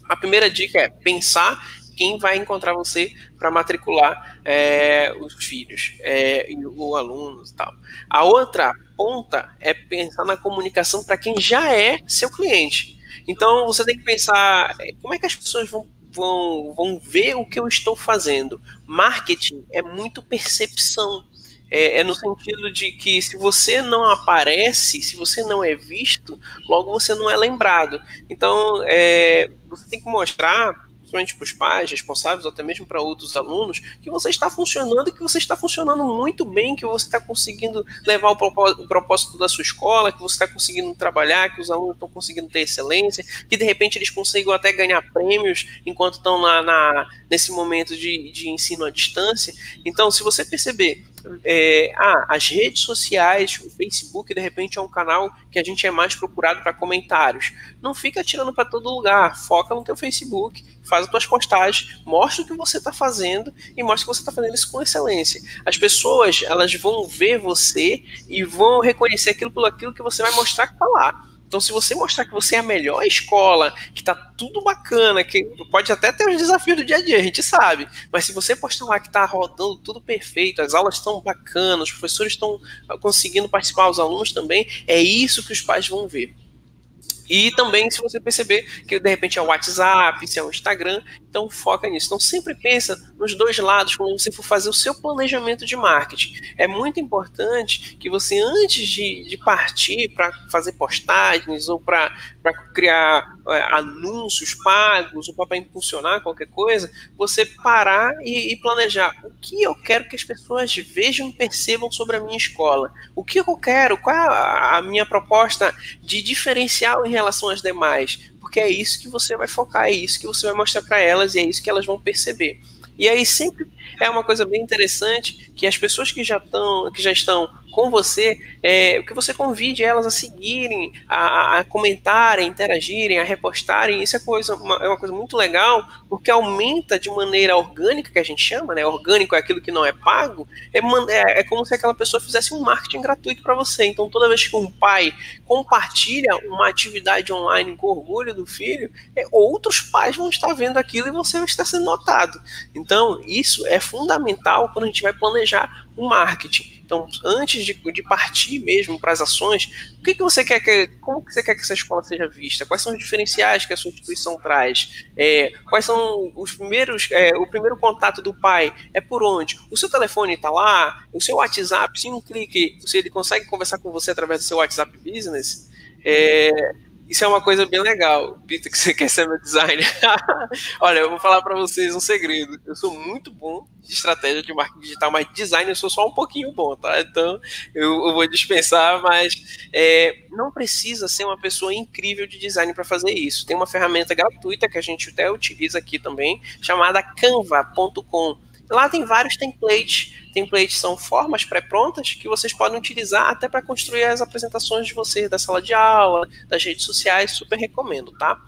A primeira dica é pensar quem vai encontrar você para matricular os filhos, o aluno e tal. A outra ponta é pensar na comunicação para quem já é seu cliente. Então, você tem que pensar como é que as pessoas vão ver o que eu estou fazendo. Marketing é muito percepção. É no sentido de que se você não aparece, se você não é visto, logo você não é lembrado. Então, você tem que mostrar, principalmente para os pais responsáveis, ou até mesmo para outros alunos, que você está funcionando e que você está funcionando muito bem, que você está conseguindo levar o propósito da sua escola, que você está conseguindo trabalhar, que os alunos estão conseguindo ter excelência, que de repente eles consigam até ganhar prêmios enquanto estão nesse momento de ensino à distância. Então, se você perceber, as redes sociais, o Facebook, de repente, é um canal que a gente é mais procurado para comentários. Não fica tirando para todo lugar, foca no teu Facebook, faz as tuas postagens, mostra o que você está fazendo e mostra que você está fazendo isso com excelência. As pessoas, elas vão ver você e vão reconhecer aquilo por aquilo que você vai mostrar que está lá. Então, se você mostrar que você é a melhor escola, que tá tudo bacana, que pode até ter os desafios do dia a dia, a gente sabe, mas se você postar lá que tá rodando tudo perfeito, as aulas estão bacanas, os professores estão conseguindo participar, os alunos também, é isso que os pais vão ver. E também, se você perceber que de repente é o WhatsApp, se é o Instagram, então foca nisso. Então sempre pensa nos dois lados quando você for fazer o seu planejamento de marketing. É muito importante que você, antes de partir para fazer postagens ou para criar anúncios pagos ou para impulsionar qualquer coisa, você parar e planejar o que eu quero que as pessoas vejam e percebam sobre a minha escola. O que eu quero, qual é a minha proposta de diferencial em relação às demais, porque é isso que você vai focar, é isso que você vai mostrar para elas e é isso que elas vão perceber. E aí sempre é uma coisa bem interessante que as pessoas que já estão com você, que você convide elas a seguirem, a comentarem, interagirem, a repostarem. Isso é uma coisa muito legal, porque aumenta de maneira orgânica, que a gente chama, né? Orgânico é aquilo que não é pago, é como se aquela pessoa fizesse um marketing gratuito para você. Então, toda vez que um pai compartilha uma atividade online com orgulho do filho, outros pais vão estar vendo aquilo e você vai estar sendo notado. Então, isso é fundamental quando a gente vai planejar o marketing. Então, antes de partir mesmo para as ações, como que você quer que essa escola seja vista? Quais são os diferenciais que a sua instituição traz? Quais são os primeiros, o primeiro contato do pai é por onde? O seu telefone está lá? O seu WhatsApp, se um clique, se ele consegue conversar com você através do seu WhatsApp Business, isso é uma coisa bem legal. Peter, que você quer ser meu designer. Olha, eu vou falar para vocês um segredo. Eu sou muito bom de estratégia de marketing digital, mas design eu sou só um pouquinho bom, tá? Então, eu vou dispensar, mas não precisa ser uma pessoa incrível de design para fazer isso. Tem uma ferramenta gratuita que a gente até utiliza aqui também, chamada canva.com. Lá tem vários templates. Templates são formas pré-prontas que vocês podem utilizar até para construir as apresentações de vocês da sala de aula, das redes sociais, super recomendo, tá?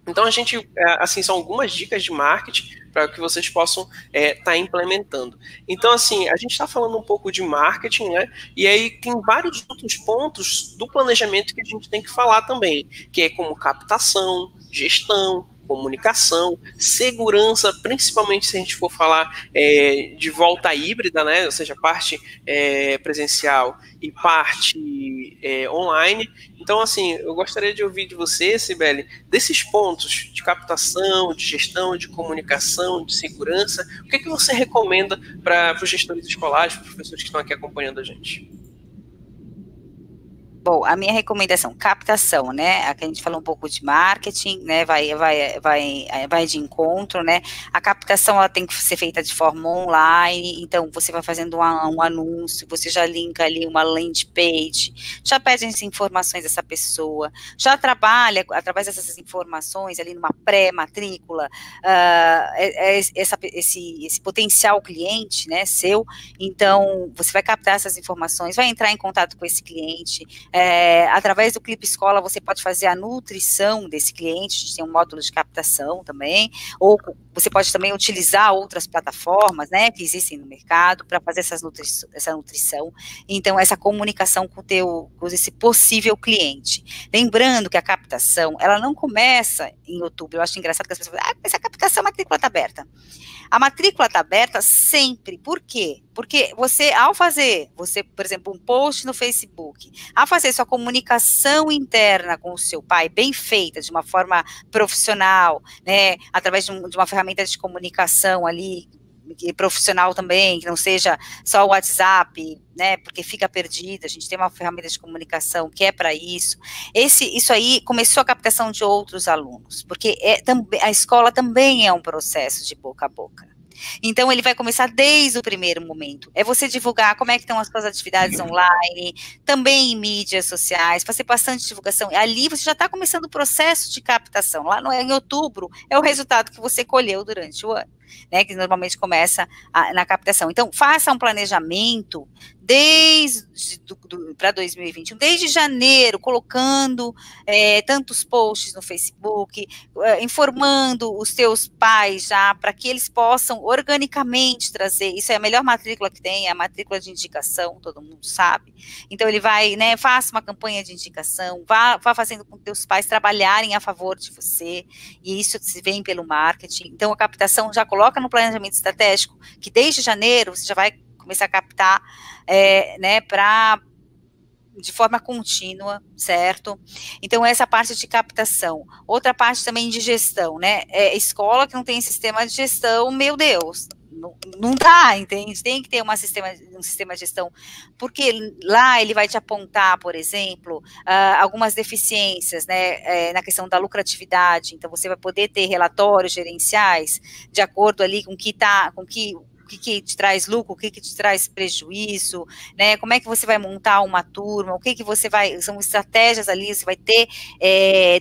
Então, a gente, assim, são algumas dicas de marketing para que vocês possam estar implementando. Então, assim, a gente está falando um pouco de marketing, né? E aí tem vários outros pontos do planejamento que a gente tem que falar também, que é como captação, gestão, comunicação, segurança, principalmente se a gente for falar de volta híbrida, né? Ou seja, parte presencial e parte online. Então, assim, eu gostaria de ouvir de você, Cibele, desses pontos de captação, de gestão, de comunicação, de segurança, o que você recomenda para os gestores escolares, para os professores que estão aqui acompanhando a gente? Bom, a minha recomendação, captação, né? Aqui a gente falou um pouco de marketing, né? Vai de encontro, né? A captação ela tem que ser feita de forma online, então você vai fazendo um anúncio, você já linka ali uma landing page, já pede as informações dessa pessoa, já trabalha através dessas informações ali numa pré-matrícula, esse potencial cliente, né? Seu, então você vai captar essas informações, vai entrar em contato com esse cliente. Através do Clipe Escola, você pode fazer a nutrição desse cliente, a gente tem um módulo de captação também, ou você pode também utilizar outras plataformas, né, que existem no mercado para fazer essa nutrição, então essa comunicação com esse possível cliente. Lembrando que a captação, ela não começa em outubro, eu acho engraçado que as pessoas falam, mas a captação, a matrícula está aberta. A matrícula está aberta sempre, por quê? Porque você, ao fazer, por exemplo, um post no Facebook, ao fazer sua comunicação interna com o seu pai, bem feita, de uma forma profissional, né, através de uma ferramenta de comunicação ali, profissional também, que não seja só o WhatsApp, né, porque fica perdido, a gente tem uma ferramenta de comunicação que é para isso. Isso aí começou a captação de outros alunos, porque a escola também é um processo de boca a boca. Então, ele vai começar desde o primeiro momento. É você divulgar como é que estão as suas atividades online, também em mídias sociais, fazer bastante divulgação. Ali você já está começando o processo de captação. Lá em outubro é o resultado que você colheu durante o ano, né, que normalmente começa na captação. Então, faça um planejamento para 2021, desde janeiro, colocando tantos posts no Facebook, informando os teus pais já, para que eles possam organicamente trazer, isso é a melhor matrícula que tem, é a matrícula de indicação, todo mundo sabe. Então, ele vai, né, faça uma campanha de indicação, vá fazendo com que teus pais trabalharem a favor de você, e isso se vem pelo marketing. Então, a captação já coloca no planejamento estratégico, que desde janeiro você já vai começar a captar, né, de forma contínua, certo? Então, essa parte de captação. Outra parte também de gestão, né? Escola que não tem sistema de gestão, meu Deus, não dá, entende? Tem que ter um sistema de gestão, porque lá ele vai te apontar, por exemplo, algumas deficiências, né, na questão da lucratividade. Então, você vai poder ter relatórios gerenciais de acordo ali com o que te traz lucro, o que te traz prejuízo, né, como é que você vai montar uma turma, o que você vai, são estratégias ali, você vai ter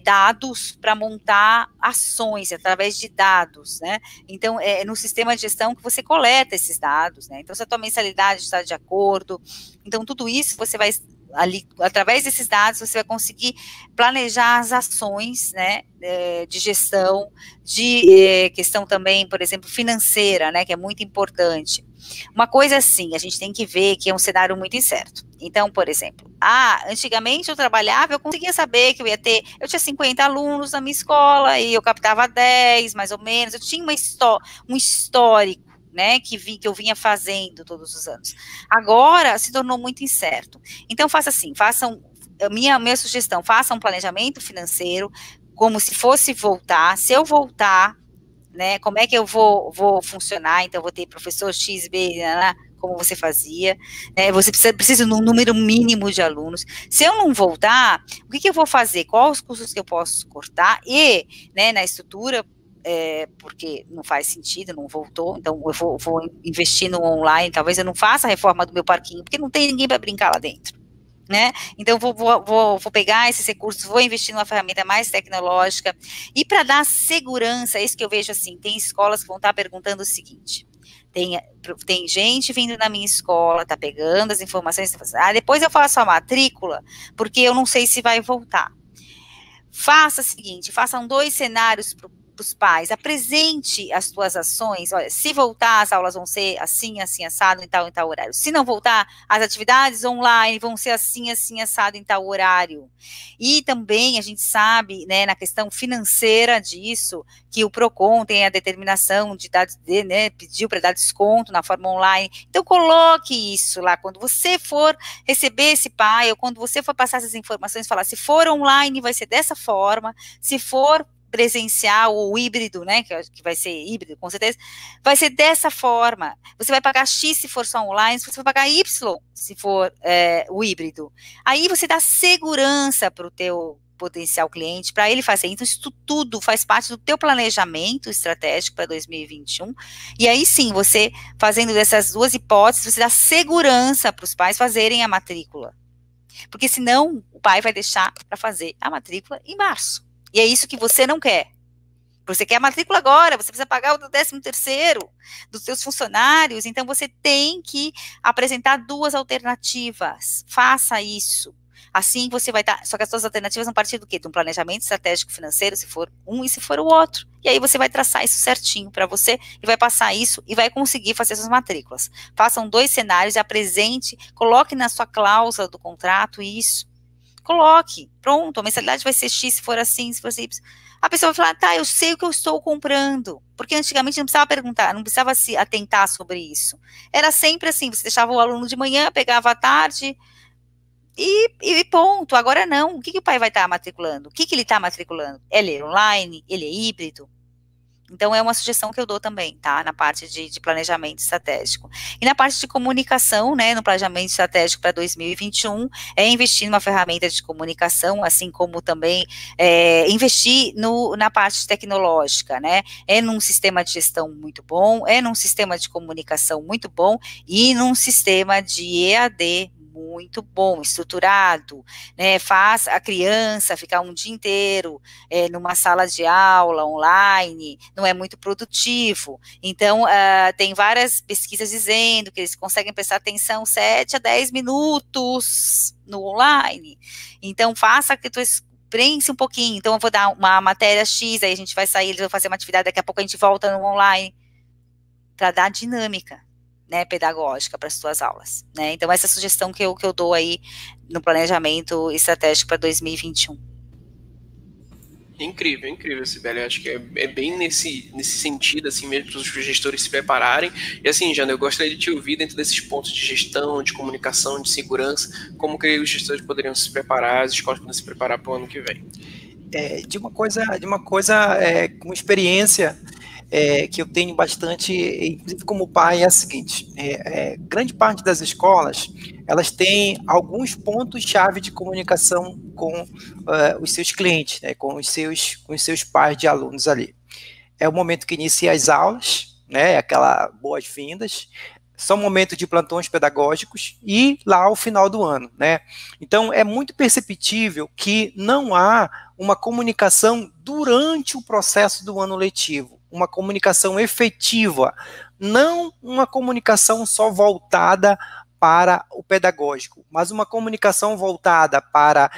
dados para montar ações através de dados, né, então no sistema de gestão que você coleta esses dados, né, então se a tua mensalidade está de acordo, então tudo isso você vai ali, através desses dados, você vai conseguir planejar as ações, né, de gestão, de questão também, por exemplo, financeira, né, que é muito importante. Uma coisa assim, a gente tem que ver que é um cenário muito incerto. Então, por exemplo, antigamente eu trabalhava, eu conseguia saber que eu tinha 50 alunos na minha escola, e eu captava 10, mais ou menos, eu tinha um histórico, né, que eu vinha fazendo todos os anos. Agora se tornou muito incerto. Então minha sugestão, faça um planejamento financeiro, como se fosse voltar, se eu voltar, né, como é que eu vou funcionar, então eu vou ter professor X, B, né, como você fazia, né, você precisa de um número mínimo de alunos. Se eu não voltar, o que eu vou fazer? Quais os custos que eu posso cortar? E, né, na estrutura, porque não faz sentido, não voltou, então eu vou investir no online, talvez eu não faça a reforma do meu parquinho, porque não tem ninguém para brincar lá dentro, né, então vou pegar esses recursos, vou investir numa ferramenta mais tecnológica, e para dar segurança, é isso que eu vejo assim, tem escolas que vão estar perguntando o seguinte, tem gente vindo na minha escola, tá pegando as informações, depois eu faço a matrícula, porque eu não sei se vai voltar. Faça o seguinte, façam 2 cenários para os pais, apresente as tuas ações, olha, se voltar, as aulas vão ser assim, assim, assado, em tal horário. Se não voltar, as atividades online vão ser assim, assim, assado, em tal horário. E também a gente sabe, né, na questão financeira disso, que o PROCON tem a determinação de dar, né, pediu para dar desconto na forma online. Então, coloque isso lá, quando você for receber esse pai, ou quando você for passar essas informações, falar, se for online, vai ser dessa forma, se for presencial ou híbrido, né, que vai ser híbrido, com certeza, vai ser dessa forma. Você vai pagar X se for só online, você vai pagar Y se for o híbrido. Aí você dá segurança para o teu potencial cliente, para ele fazer. Então, isso tudo faz parte do teu planejamento estratégico para 2021, e aí sim, você fazendo dessas 2 hipóteses, você dá segurança para os pais fazerem a matrícula, porque senão o pai vai deixar para fazer a matrícula em março. E é isso que você não quer. Você quer a matrícula agora, você precisa pagar o 13º dos seus funcionários, então você tem que apresentar 2 alternativas. Faça isso. Assim você vai estar, só que as suas alternativas vão partir do quê? De um planejamento estratégico financeiro, se for um e se for o outro. E aí você vai traçar isso certinho para você e vai passar isso e vai conseguir fazer suas matrículas. Façam 2 cenários, apresente, coloque na sua cláusula do contrato isso. Coloque, pronto, a mensalidade vai ser X se for assim, se for Y. A pessoa vai falar, tá, eu sei o que eu estou comprando, porque antigamente não precisava perguntar, não precisava se atentar sobre isso. Era sempre assim, você deixava o aluno de manhã, pegava à tarde e ponto. Agora não, o que o pai vai estar matriculando? O que ele está matriculando? Ele é online? Ele é híbrido? Então, é uma sugestão que eu dou também, tá? Na parte de planejamento estratégico. E na parte de comunicação, né, no planejamento estratégico para 2021, é investir numa ferramenta de comunicação, assim como também investir na parte tecnológica, né? É num sistema de gestão muito bom, é num sistema de comunicação muito bom e num sistema de EAD muito bom, estruturado, né, faz a criança ficar um dia inteiro numa sala de aula online, não é muito produtivo. Então, tem várias pesquisas dizendo que eles conseguem prestar atenção 7 a 10 minutos no online. Então, faça que tu pense um pouquinho. Então, eu vou dar uma matéria X, aí a gente vai sair, eles vão fazer uma atividade, daqui a pouco a gente volta no online, para dar dinâmica, né, pedagógica para as suas aulas, né? Então, essa é a sugestão que eu dou aí no planejamento estratégico para 2021. Incrível, Sibeli. Acho que é bem nesse sentido, assim mesmo, para os gestores se prepararem. E assim, Jana, eu gostaria de te ouvir dentro desses pontos de gestão, de comunicação, de segurança, como que os gestores poderiam se preparar, as escolas poderiam se preparar para o ano que vem. De uma coisa com experiência, que eu tenho bastante, inclusive como pai, é a seguinte: grande parte das escolas, elas têm alguns pontos-chave de comunicação com os seus clientes, né, com os seus pares de alunos ali. É o momento que inicia as aulas, né, aquela boas-vindas, são momentos de plantões pedagógicos e lá ao final do ano, né? Então, é muito perceptível que não há uma comunicação durante o processo do ano letivo, uma comunicação efetiva, não uma comunicação só voltada para o pedagógico, mas uma comunicação voltada para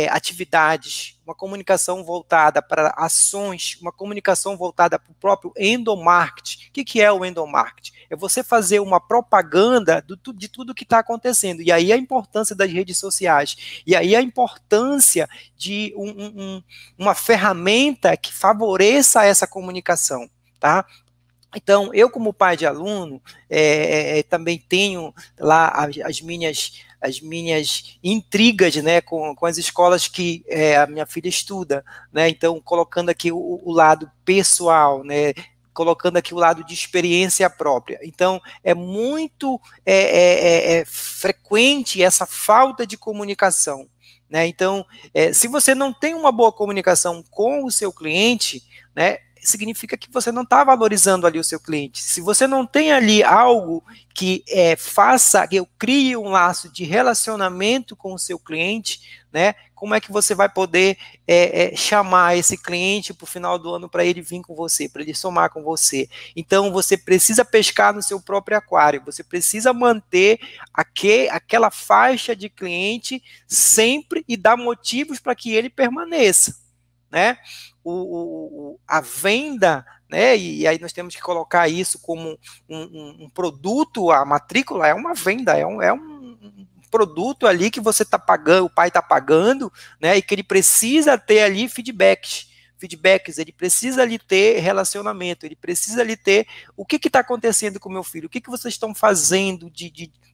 atividades, uma comunicação voltada para ações, uma comunicação voltada para o próprio endomarketing. O que é o endomarketing? É você fazer uma propaganda de tudo que está acontecendo. E aí a importância das redes sociais. E aí a importância de uma ferramenta que favoreça essa comunicação, tá? Então, eu como pai de aluno, também tenho lá as minhas intrigas, né, com as escolas que a minha filha estuda, né? Então, colocando aqui o lado pessoal, né, colocando aqui o lado de experiência própria. Então, é muito frequente essa falta de comunicação, né? Então, se você não tem uma boa comunicação com o seu cliente, né, significa que você não está valorizando ali o seu cliente. Se você não tem ali algo que faça que eu crie um laço de relacionamento com o seu cliente, né, como é que você vai poder chamar esse cliente para o final do ano para ele vir com você, para ele somar com você? Então, você precisa pescar no seu próprio aquário, você precisa manter aquela faixa de cliente sempre e dar motivos para que ele permaneça, né? A venda, né, e aí nós temos que colocar isso como um produto, a matrícula é uma venda, é um produto ali que você está pagando, o pai está pagando, né, e que ele precisa ter ali feedbacks, ele precisa ali ter relacionamento, ele precisa ali ter o que está acontecendo com o meu filho, o que vocês estão fazendo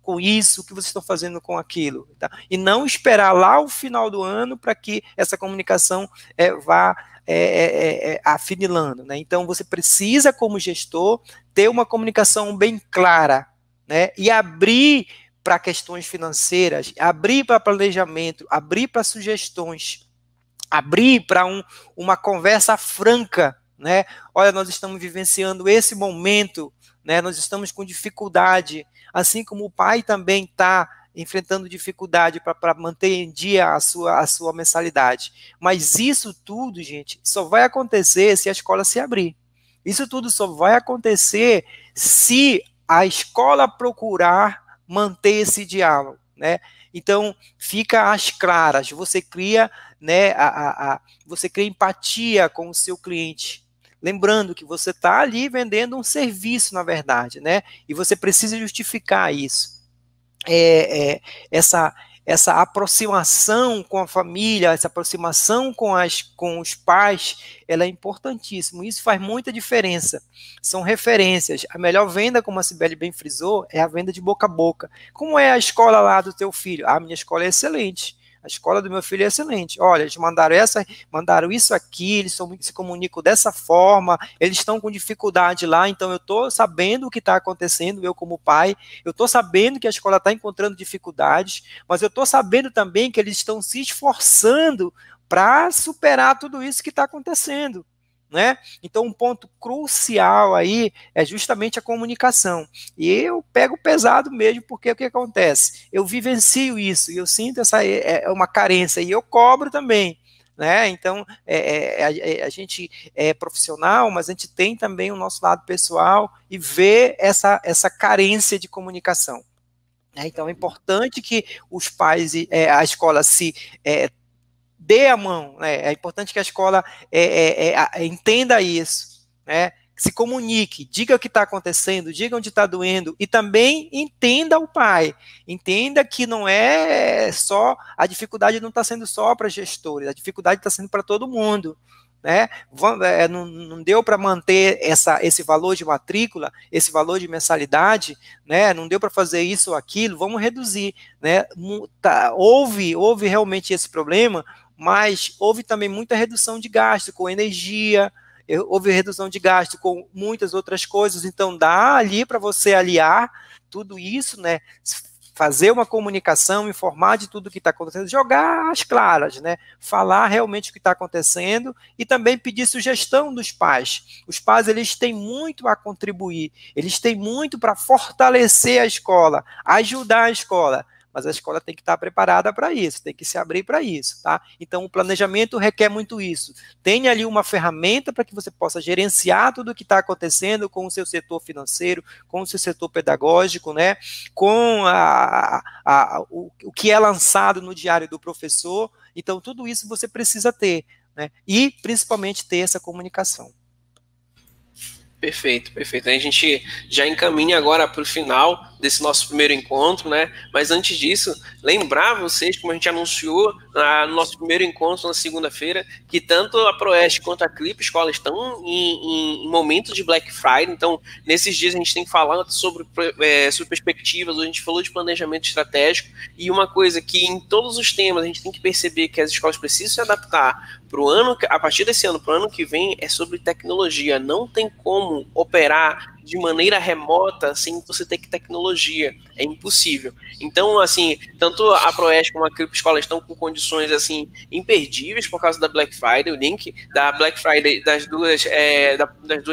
com isso, o que vocês estão fazendo com aquilo, tá? E não esperar lá o final do ano para que essa comunicação vá afinilando, né? Então você precisa, como gestor, ter uma comunicação bem clara, né? E abrir para questões financeiras, abrir para planejamento, abrir para sugestões, abrir para uma conversa franca, né? Olha, nós estamos vivenciando esse momento, né? Nós estamos com dificuldade, assim como o pai também está enfrentando dificuldade para manter em dia a sua mensalidade. Mas isso tudo, gente, só vai acontecer se a escola se abrir. Isso tudo só vai acontecer se a escola procurar manter esse diálogo, né? Então, fica às claras, você cria, né, você cria empatia com o seu cliente. Lembrando que você está ali vendendo um serviço, na verdade, né? E você precisa justificar isso. Essa aproximação com a família, essa aproximação com os pais, ela é importantíssima. Isso faz muita diferença. São referências. A melhor venda, como a Sibeli bem frisou, é a venda de boca a boca. Como é a escola lá do teu filho? A minha escola é excelente. A escola do meu filho é excelente. Olha, eles mandaram isso aqui, eles se comunicam dessa forma, eles estão com dificuldade lá, então eu estou sabendo o que está acontecendo, eu como pai, eu estou sabendo que a escola está encontrando dificuldades, mas eu estou sabendo também que eles estão se esforçando para superar tudo isso que está acontecendo. Né? Então, um ponto crucial aí é justamente a comunicação. E eu pego pesado mesmo, porque o que acontece? Eu vivencio isso, e eu sinto essa uma carência, e eu cobro também. Né? Então, a gente é profissional, mas a gente tem também o nosso lado pessoal e vê essa carência de comunicação. Né? Então, é importante que os pais, a escola se dê a mão, né? É importante que a escola entenda isso, né? Se comunique, diga o que está acontecendo, diga onde está doendo, e também entenda o pai, entenda que não é só, a dificuldade não está sendo só para gestores, a dificuldade está sendo para todo mundo. Né? Não deu para manter esse valor de matrícula, esse valor de mensalidade, né? Não deu para fazer isso ou aquilo, vamos reduzir. Né? Houve realmente esse problema, mas houve também muita redução de gasto com energia, houve redução de gasto com muitas outras coisas, então dá ali para você aliar tudo isso, né? Fazer uma comunicação, informar de tudo que está acontecendo, jogar as claras, né? Falar realmente o que está acontecendo e também pedir sugestão dos pais. Os pais, eles têm muito a contribuir, eles têm muito para fortalecer a escola, ajudar a escola, mas a escola tem que estar preparada para isso, tem que se abrir para isso, tá? Então, o planejamento requer muito isso. Tenha ali uma ferramenta para que você possa gerenciar tudo o que está acontecendo com o seu setor financeiro, com o seu setor pedagógico, né? Com o que é lançado no diário do professor. Então, tudo isso você precisa ter, né? E, principalmente, ter essa comunicação. Perfeito, perfeito. A gente já encaminha agora para o final desse nosso primeiro encontro, né? Mas antes disso, lembrar vocês, como a gente anunciou no nosso primeiro encontro na segunda-feira, que tanto a Proeste quanto a Clip Escola estão em momentos de Black Friday. Então, nesses dias a gente tem que falar sobre perspectivas, a gente falou de planejamento estratégico, e uma coisa que em todos os temas a gente tem que perceber que as escolas precisam se adaptar para o ano, a partir desse ano para o ano que vem, é sobre tecnologia. Não tem como operar de maneira remota sem você ter tecnologia, é impossível. Então, assim, tanto a Proeste como a Clip Escola estão com condições, assim, imperdíveis por causa da Black Friday. O link da Black Friday das duas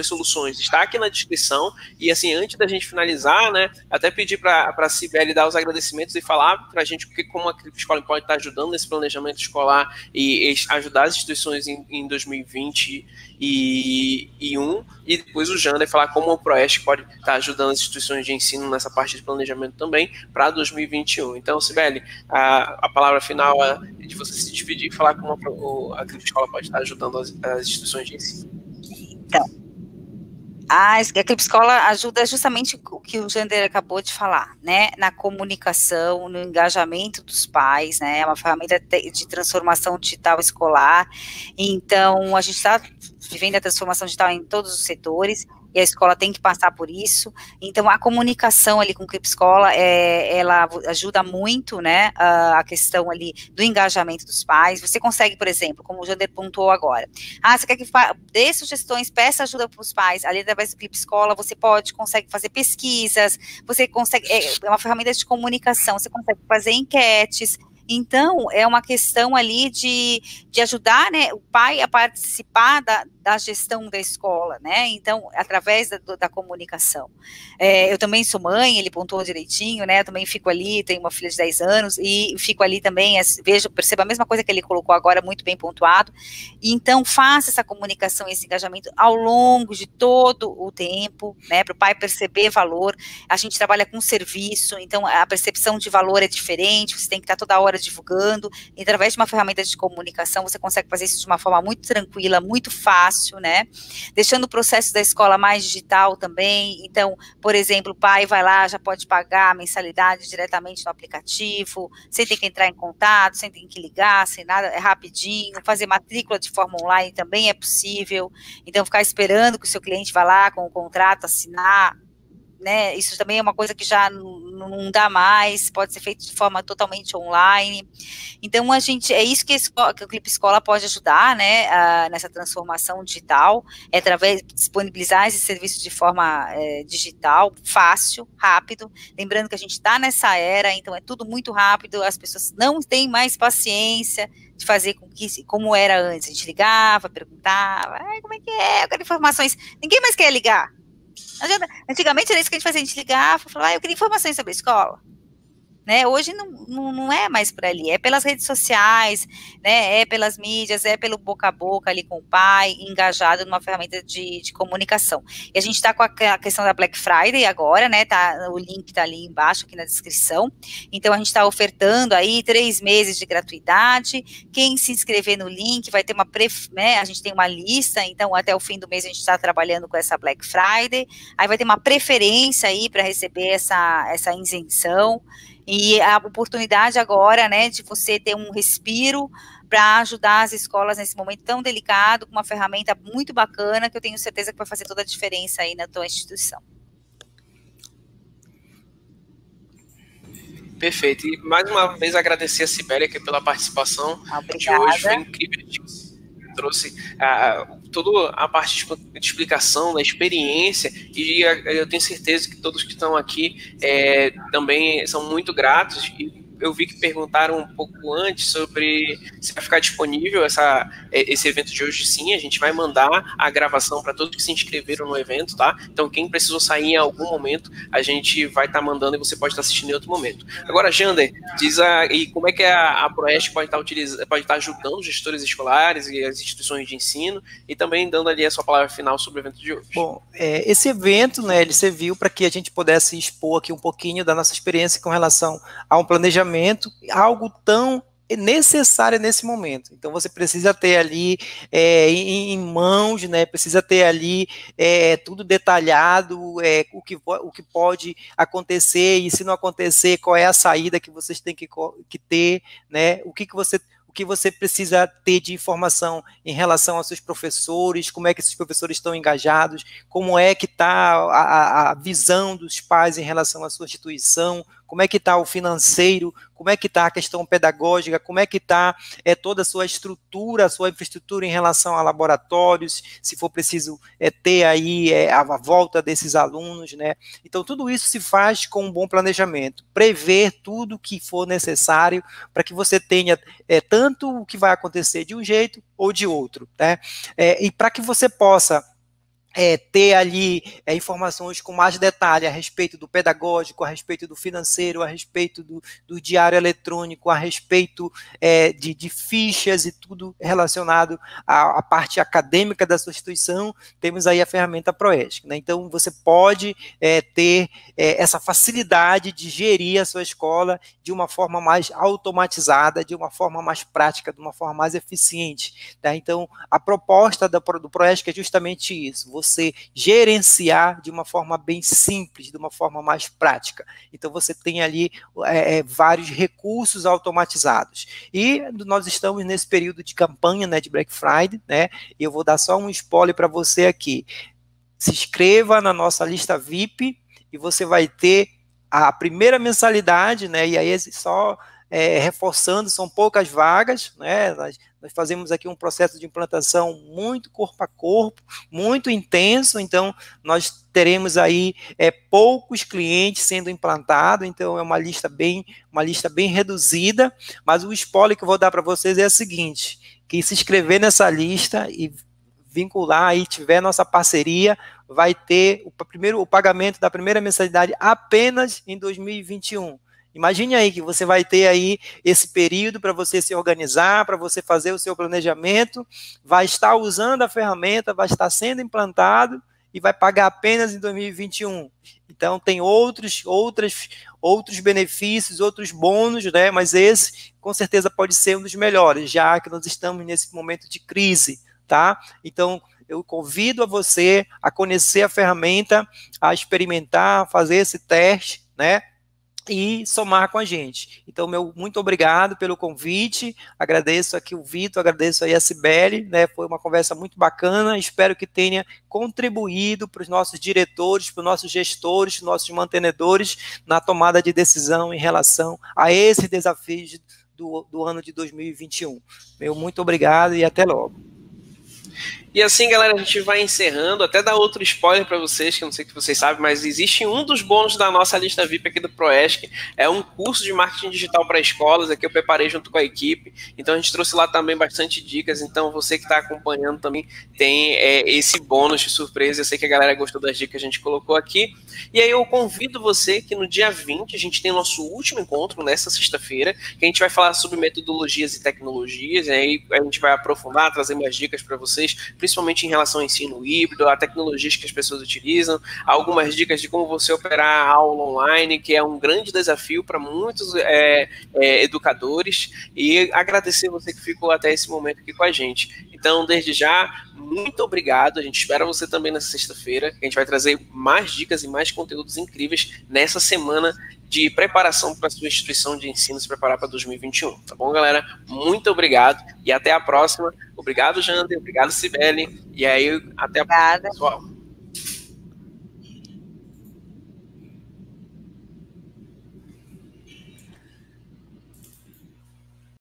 soluções está aqui na descrição. E, assim, antes da gente finalizar, né, até pedir para a Cibele dar os agradecimentos e falar para a gente como a Clip Escola pode estar ajudando nesse planejamento escolar e ajudar as instituições em 2021, e depois o Jander falar como o Proeste pode estar ajudando as instituições de ensino nessa parte de planejamento também para 2021. Então, Cibele, a palavra final é de você se despedir e falar como a Clip Escola pode estar ajudando as instituições de ensino. Então, a Clip Escola ajuda justamente o que o Jander acabou de falar, né, na comunicação, no engajamento dos pais, né, é uma ferramenta de transformação digital escolar. Então, a gente está vivendo a transformação digital em todos os setores, e a escola tem que passar por isso. Então, a comunicação ali com a Clip Escola, ela ajuda muito, né, a questão ali do engajamento dos pais. Você consegue, por exemplo, como o Jander pontuou agora, você quer que dê sugestões, peça ajuda para os pais, ali através do Clip Escola, você consegue fazer pesquisas, você consegue, é uma ferramenta de comunicação, você consegue fazer enquetes. Então, é uma questão ali de ajudar, né, o pai a participar da gestão da escola, né, então, através da comunicação. Eu também sou mãe, ele pontuou direitinho, né, eu também fico ali, tenho uma filha de 10 anos, e fico ali também, percebo a mesma coisa que ele colocou agora, muito bem pontuado. Então, faça essa comunicação, esse engajamento ao longo de todo o tempo, né, para o pai perceber valor. A gente trabalha com serviço, então a percepção de valor é diferente, você tem que estar toda hora divulgando, e através de uma ferramenta de comunicação, você consegue fazer isso de uma forma muito tranquila, muito fácil, né, deixando o processo da escola mais digital também. Então, por exemplo, o pai vai lá, já pode pagar a mensalidade diretamente no aplicativo, sem ter que entrar em contato, sem ter que ligar, sem nada, é rapidinho. Fazer matrícula de forma online também é possível. Então, ficar esperando que o seu cliente vá lá com o contrato, assinar, né, isso também é uma coisa que já não dá mais, pode ser feito de forma totalmente online. Então, é isso que o Clipe Escola pode ajudar, né, nessa transformação digital, através de disponibilizar esse serviço de forma digital, fácil, rápido. Lembrando que a gente está nessa era, então é tudo muito rápido, as pessoas não têm mais paciência de fazer como era antes. A gente ligava, perguntava, como é que é, eu quero informações. Ninguém mais quer ligar. Antigamente era isso que a gente fazia, a gente ligava e falava, eu queria informações sobre a escola. Né, hoje não é mais por ali, é pelas redes sociais, né, é pelas mídias, é pelo boca a boca ali com o pai, engajado numa ferramenta de comunicação. E a gente está com a questão da Black Friday agora, né, o link está ali embaixo, aqui na descrição. Então a gente está ofertando aí 3 meses de gratuidade. Quem se inscrever no link vai ter né, a gente tem uma lista, então até o fim do mês a gente está trabalhando com essa Black Friday, aí vai ter uma preferência aí para receber essa isenção. E a oportunidade agora, né, de você ter um respiro para ajudar as escolas nesse momento tão delicado, com uma ferramenta muito bacana, que eu tenho certeza que vai fazer toda a diferença aí na tua instituição. Perfeito. E mais uma vez agradecer a Sibeli aqui pela participação de hoje. Foi incrível. Trouxe toda a parte de explicação da experiência, e eu tenho certeza que todos que estão aqui também são muito gratos. E eu vi que perguntaram um pouco antes sobre se vai ficar disponível esse evento de hoje. Sim, a gente vai mandar a gravação para todos que se inscreveram no evento, tá? Então, quem precisou sair em algum momento, a gente vai estar mandando e você pode estar assistindo em outro momento. Agora, Jander, diz aí como é que a Proeste pode estar ajudando os gestores escolares e as instituições de ensino, e também dando ali a sua palavra final sobre o evento de hoje. Bom, esse evento, né, ele serviu para que a gente pudesse expor aqui um pouquinho da nossa experiência com relação a um planejamento, algo tão necessário nesse momento. Então você precisa ter ali em mãos, né, precisa ter ali tudo detalhado, o que pode acontecer, e se não acontecer, qual é a saída que vocês têm que ter, né, o que você precisa ter de informação em relação aos seus professores, como é que esses professores estão engajados, como é que está a visão dos pais em relação à sua instituição, como é que está o financeiro, como é que está a questão pedagógica, como é que está toda a sua estrutura, a sua infraestrutura em relação a laboratórios, se for preciso ter aí a volta desses alunos, né? Então, tudo isso se faz com um bom planejamento, prever tudo que for necessário para que você tenha tanto o que vai acontecer de um jeito ou de outro, né? E para que você possa ter ali informações com mais detalhe a respeito do pedagógico, a respeito do financeiro, a respeito do diário eletrônico, a respeito de fichas e tudo relacionado à parte acadêmica da sua instituição, temos aí a ferramenta Proesc, né? Então, você pode ter essa facilidade de gerir a sua escola de uma forma mais automatizada, de uma forma mais prática, de uma forma mais eficiente, tá? Então, a proposta do Proesc é justamente isso, você gerenciar de uma forma bem simples, de uma forma mais prática. Então, você tem ali vários recursos automatizados. E nós estamos nesse período de campanha, né, de Black Friday, né, e eu vou dar só um spoiler para você aqui. Se inscreva na nossa lista VIP e você vai ter a primeira mensalidade, né, e aí só reforçando, são poucas vagas, né, nós fazemos aqui um processo de implantação muito corpo a corpo, muito intenso, então nós teremos aí poucos clientes sendo implantados, então é uma lista bem reduzida, mas o spoiler que eu vou dar para vocês é o seguinte, quem se inscrever nessa lista e vincular aí, tiver nossa parceria, vai ter o pagamento da primeira mensalidade apenas em 2021. Imagine aí que você vai ter aí esse período para você se organizar, para você fazer o seu planejamento, vai estar usando a ferramenta, vai estar sendo implantado e vai pagar apenas em 2021. Então, tem outros benefícios, outros bônus, né? Mas esse, com certeza, pode ser um dos melhores, já que nós estamos nesse momento de crise, tá? Então, eu convido a você a conhecer a ferramenta, a experimentar, a fazer esse teste, né? e somar com a gente. Então, muito obrigado pelo convite, agradeço aqui o Vitor, agradeço aí a Cibele, né, foi uma conversa muito bacana, espero que tenha contribuído para os nossos diretores, para os nossos gestores, nossos mantenedores, na tomada de decisão em relação a esse desafio do ano de 2021. Muito obrigado e até logo. E assim, galera, a gente vai encerrando, até dar outro spoiler para vocês, que eu não sei se vocês sabem, mas existe um dos bônus da nossa lista VIP aqui do Proesc, é um curso de marketing digital para escolas, aqui eu preparei junto com a equipe, então a gente trouxe lá também bastante dicas, então você que está acompanhando também tem esse bônus de surpresa, eu sei que a galera gostou das dicas que a gente colocou aqui, e aí eu convido você que no dia 20 a gente tem o nosso último encontro, nessa sexta-feira, que a gente vai falar sobre metodologias e tecnologias, e aí a gente vai aprofundar, trazer mais dicas para vocês, principalmente em relação ao ensino híbrido, a tecnologias que as pessoas utilizam, algumas dicas de como você operar a aula online, que é um grande desafio para muitos educadores, e agradecer você que ficou até esse momento aqui com a gente. Então, desde já, muito obrigado, a gente espera você também nessa sexta-feira, que a gente vai trazer mais dicas e mais conteúdos incríveis nessa semana de preparação para a sua instituição de ensino se preparar para 2021, tá bom, galera? Muito obrigado e até a próxima. Obrigado, Jander, obrigado, Cibele, e aí até a próxima, pessoal.